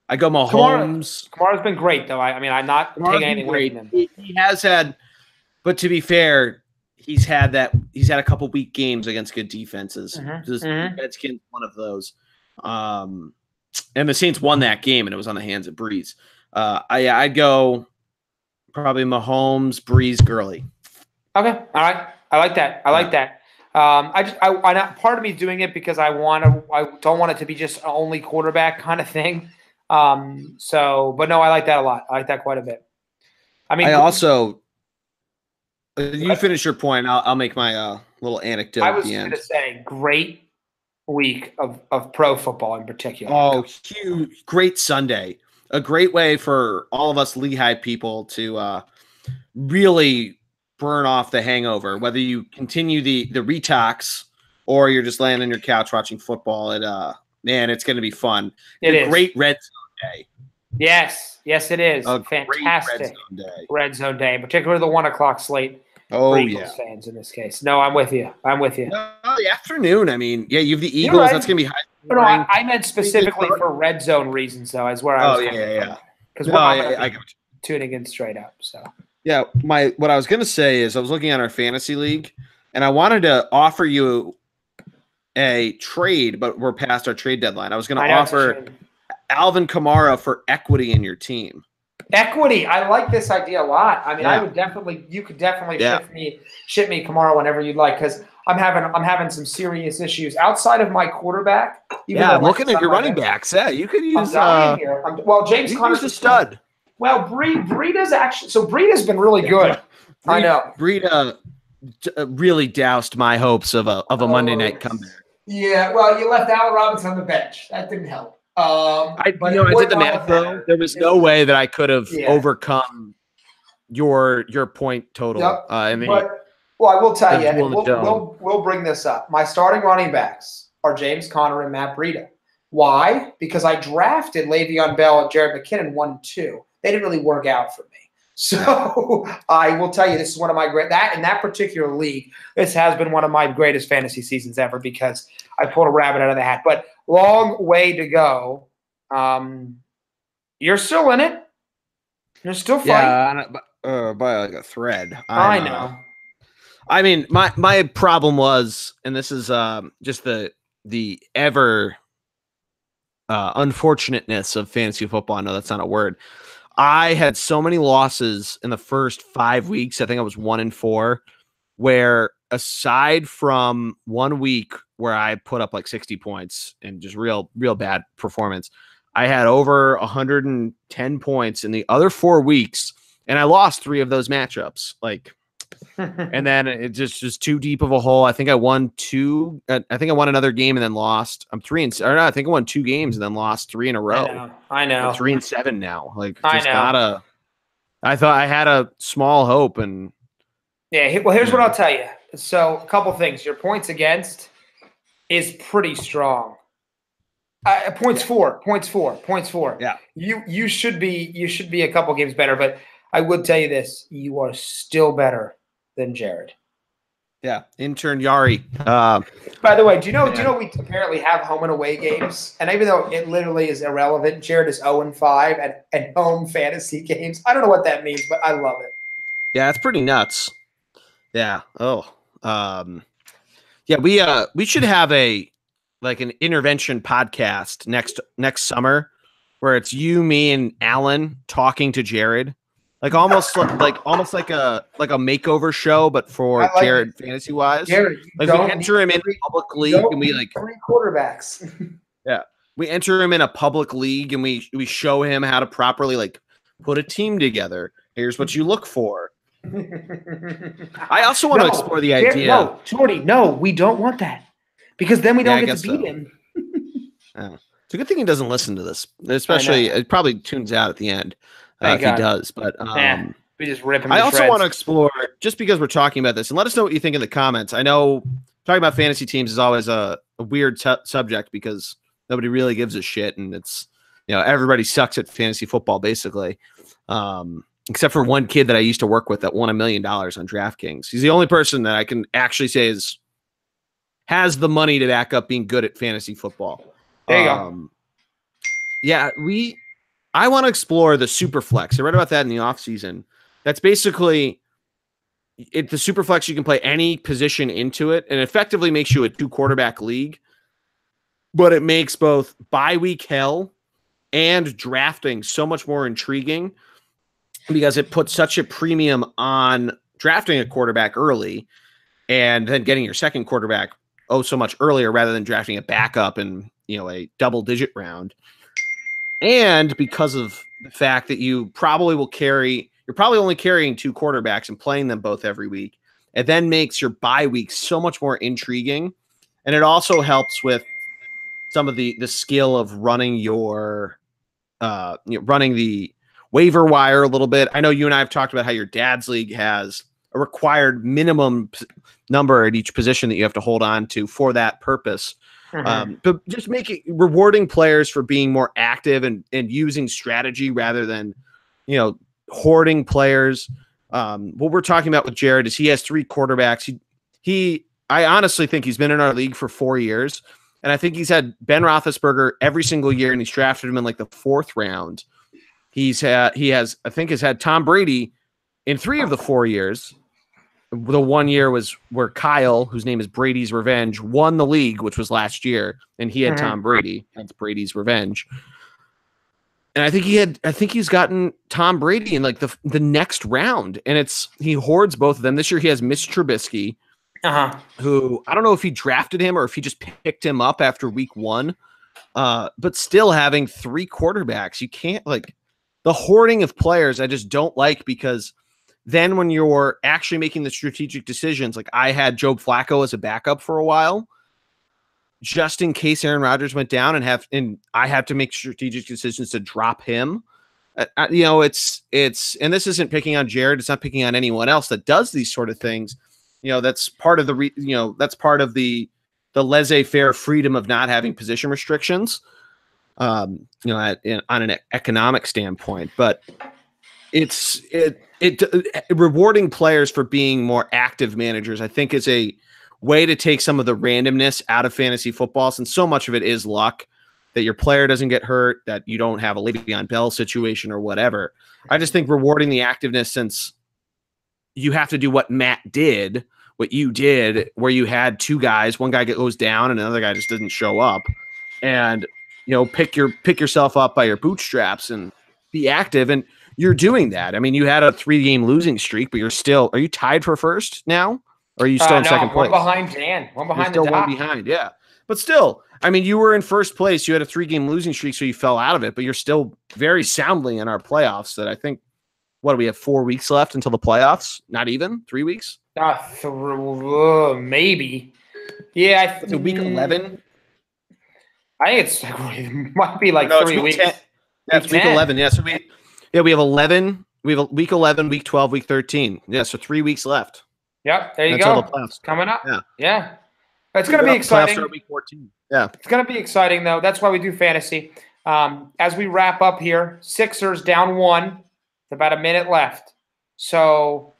I go Mahomes. Kamara's been great, though. I'm not taking anything away from him. He has had, but to be fair, he's had a couple weak games against good defenses. Redskins, one of those. And the Saints won that game, and it was on the hands of Breeze. I'd go probably Mahomes, Breeze, Gurley. Okay, all right. I like that. Part of me is doing it because I don't want it to be just an only quarterback kind of thing. But no, I like that a lot. I like that quite a bit. I mean, you finish your point. I'll make my little anecdote. I was going to say, great week of pro football in particular. Oh, huge, great Sunday. A great way for all of us Lehigh people to really burn off the hangover, whether you continue the retox or you're just laying on your couch watching football. It's going to be fun. It is. Great red zone day. Yes, it is. A fantastic red zone day, particularly the 1 o'clock slate. Oh, Eagles fans in this case. No, I'm with you. The afternoon. I mean, yeah, you have the Eagles. Right. That's going to be high. No, I meant specifically for red zone reasons, though, is where I was. Because I got tuning in straight up. So yeah, what I was going to say is I was looking at our fantasy league, and I wanted to offer you a trade, but we're past our trade deadline. I was going to offer Alvin Kamara for equity in your team. Equity, I like this idea a lot. I mean, you could definitely ship me Kamara whenever you'd like, because I'm having some serious issues outside of my quarterback. I'm looking at your running backs. Yeah, you could use. James Conner's a stud. Well, Breida's actually. So Breida's been really good. I know. Breida really doused my hopes of a Monday night comeback. Yeah, well, you left Allen Robinson on the bench. That didn't help. I did the math though. There was no way that I could have overcome your point total. Yep. I will tell you, we'll bring this up. My starting running backs are James Conner and Matt Breida. Why? Because I drafted Le'Veon Bell and Jerick McKinnon 1 and 2. They didn't really work out for me. So I will tell you, this is one of my in that particular league, this has been one of my greatest fantasy seasons ever because I pulled a rabbit out of the hat. But long way to go. You're still in it. You're still fighting. Yeah, by like a thread. I know. I mean, my problem was, and this is just the ever unfortunateness of fantasy football. I know that's not a word. I had so many losses in the first 5 weeks. I think I was 1 and 4, where aside from 1 week where I put up like 60 points and just real bad performance, I had over 110 points in the other 4 weeks, and I lost 3 of those matchups. And then it just too deep of a hole. I think I won 2. I think I won another game and then lost. I think I won 2 games and then lost 3 in a row. I know. I'm 3-7 now. I thought I had a small hope, and here's what I'll tell you. So a couple things. Your points against is pretty strong. Points for. Yeah. You should be a couple games better, but I would tell you this: you are still better than Jared. Yeah, intern Yari. By the way, do you know we apparently have home and away games, and even though it literally is irrelevant, Jared is 0-5 at home fantasy games. I don't know what that means, but I love it. Yeah, it's pretty nuts. Yeah. Oh. We should have an intervention podcast next summer where it's you, me, and Alan talking to Jared. Almost like a makeover show, but for Jared fantasy wise. Jared, we enter him in publicly and we 3 quarterbacks. Yeah. we enter him in a public league and we show him how to properly like put a team together. Here's what you look for. I also want to explore the idea. No, Jordy, no, we don't want that because then we don't get to beat him. It's a good thing he doesn't listen to this, especially it probably tunes out at the end if he does. But we just rip him. I also want to explore, just because we're talking about this, and let us know what you think in the comments. I know talking about fantasy teams is always a weird subject because nobody really gives a shit, and it's everybody sucks at fantasy football basically. Except for one kid that I used to work with that won $1 million on DraftKings. He's the only person that I can actually say has the money to back up being good at fantasy football. There you go. Yeah, I want to explore the super flex. I read about that in the offseason. That's basically the super flex. You can play any position into it, and effectively makes you a 2-quarterback league. But it makes both bye week hell and drafting so much more intriguing, because it puts such a premium on drafting a quarterback early and then getting your second quarterback so much earlier rather than drafting a backup in a double-digit round. And because of the fact that you're probably only carrying 2 quarterbacks and playing them both every week, it then makes your bye week so much more intriguing. And it also helps with some of the skill of running running the waiver wire a little bit. I know you and I have talked about how your dad's league has a required minimum number at each position that you have to hold on to for that purpose. But just rewarding players for being more active and using strategy rather than, hoarding players. What we're talking about with Jared is he has 3 quarterbacks. I honestly think he's been in our league for 4 years. And I think he's had Ben Roethlisberger every single year, and he's drafted him in like the 4th round. He has had Tom Brady in 3 of the 4 years. The 1 year was where Kyle, whose name is Brady's Revenge, won the league, which was last year, and he had Tom Brady. That's Brady's Revenge. And I think he's gotten Tom Brady in like the next round, and he hoards both of them. This year he has Mitch Trubisky, who I don't know if he drafted him or if he just picked him up after week 1. But still having 3 quarterbacks, you can't the hoarding of players. I just don't like, because then when you're actually making the strategic decisions, like I had Joe Flacco as a backup for a while, just in case Aaron Rodgers went down, and I have to make strategic decisions to drop him. It's and this isn't picking on Jared. It's not picking on anyone else that does these sort of things. That's part of that's part of the laissez-faire freedom of not having position restrictions. On an economic standpoint, but it's rewarding players for being more active managers, I think, is a way to take some of the randomness out of fantasy football, since so much of it is luck, that your player doesn't get hurt, that you don't have a Le'Veon Bell situation or whatever. I just think rewarding the activeness, since you have to do what Matt did, what you did, where you had 2 guys, one guy goes down and another guy just doesn't show up, and pick yourself up by your bootstraps and be active. And you're doing that. I mean, you had a 3-game losing streak, but are you tied for first now? Or are you still in second place? One behind Dan. One behind the top. One behind, yeah. But still, I mean, you were in first place. You had a 3-game losing streak, so you fell out of it, but you're still very soundly in our playoffs. That I think, what do we have, 4 weeks left until the playoffs? Not even 3 weeks? Maybe. Yeah. Week 11? I think it might be like 3 weeks. That's week 11. Yeah, so we have 11. We have week 11, week 12, week 13. Yeah, so 3 weeks left. Yep, there you go. The coming up. Yeah. It's going to be exciting. Week 14. Yeah. It's going to be exciting, though. That's why we do fantasy. As we wrap up here, Sixers down 1. About a minute left. So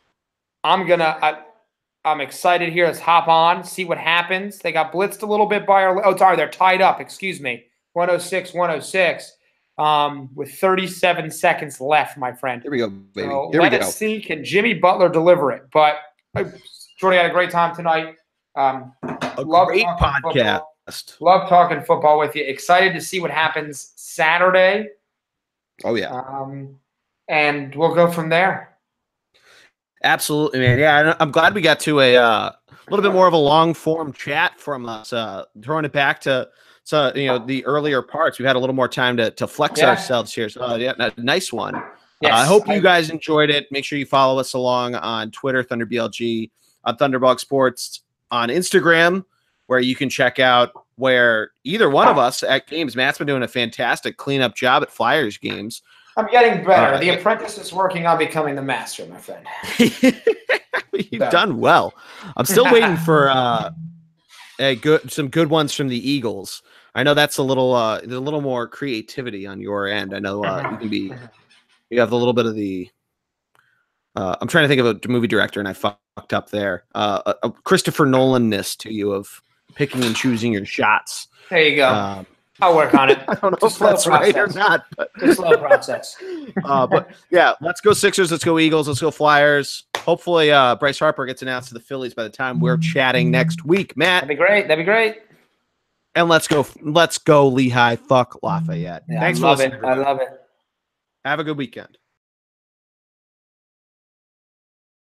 I'm excited here. Let's hop on, see what happens. They got blitzed a little bit by they're tied up. Excuse me. 106-106 with 37 seconds left, my friend. Here we go, baby. So let us see, can Jimmy Butler deliver it? But Jordy had a great time tonight. A great podcast. Love talking football with you. Excited to see what happens Saturday. Oh, yeah. And we'll go from there. Absolutely, man. Yeah, I'm glad we got to a little bit more of a long-form chat from us, throwing it back to so the earlier parts. We've had a little more time to flex ourselves here. So nice one. Yes, I hope you guys enjoyed it. Make sure you follow us along on Twitter, ThunderBLG, on Thunderbug Sports, on Instagram, where you can check out where either one of us at games. Matt's been doing a fantastic cleanup job at Flyers games. I'm getting better. The apprentice is working on becoming the master, my friend. You've done well. I'm still waiting for some good ones from the Eagles. I know that's a little more creativity on your end. I know you have a little bit of the. I'm trying to think of a movie director, and I fucked up there. A Christopher Nolan-ness to you of picking and choosing your shots. There you go. I'll work on it. I don't know if that's right or not, but it's a slow process. But yeah, let's go Sixers. Let's go Eagles. Let's go Flyers. Hopefully, Bryce Harper gets announced to the Phillies by the time we're chatting next week. Matt, that'd be great. And let's go Lehigh. Fuck Lafayette. Yeah, Thanks I for love listening. I love it. Have a good weekend.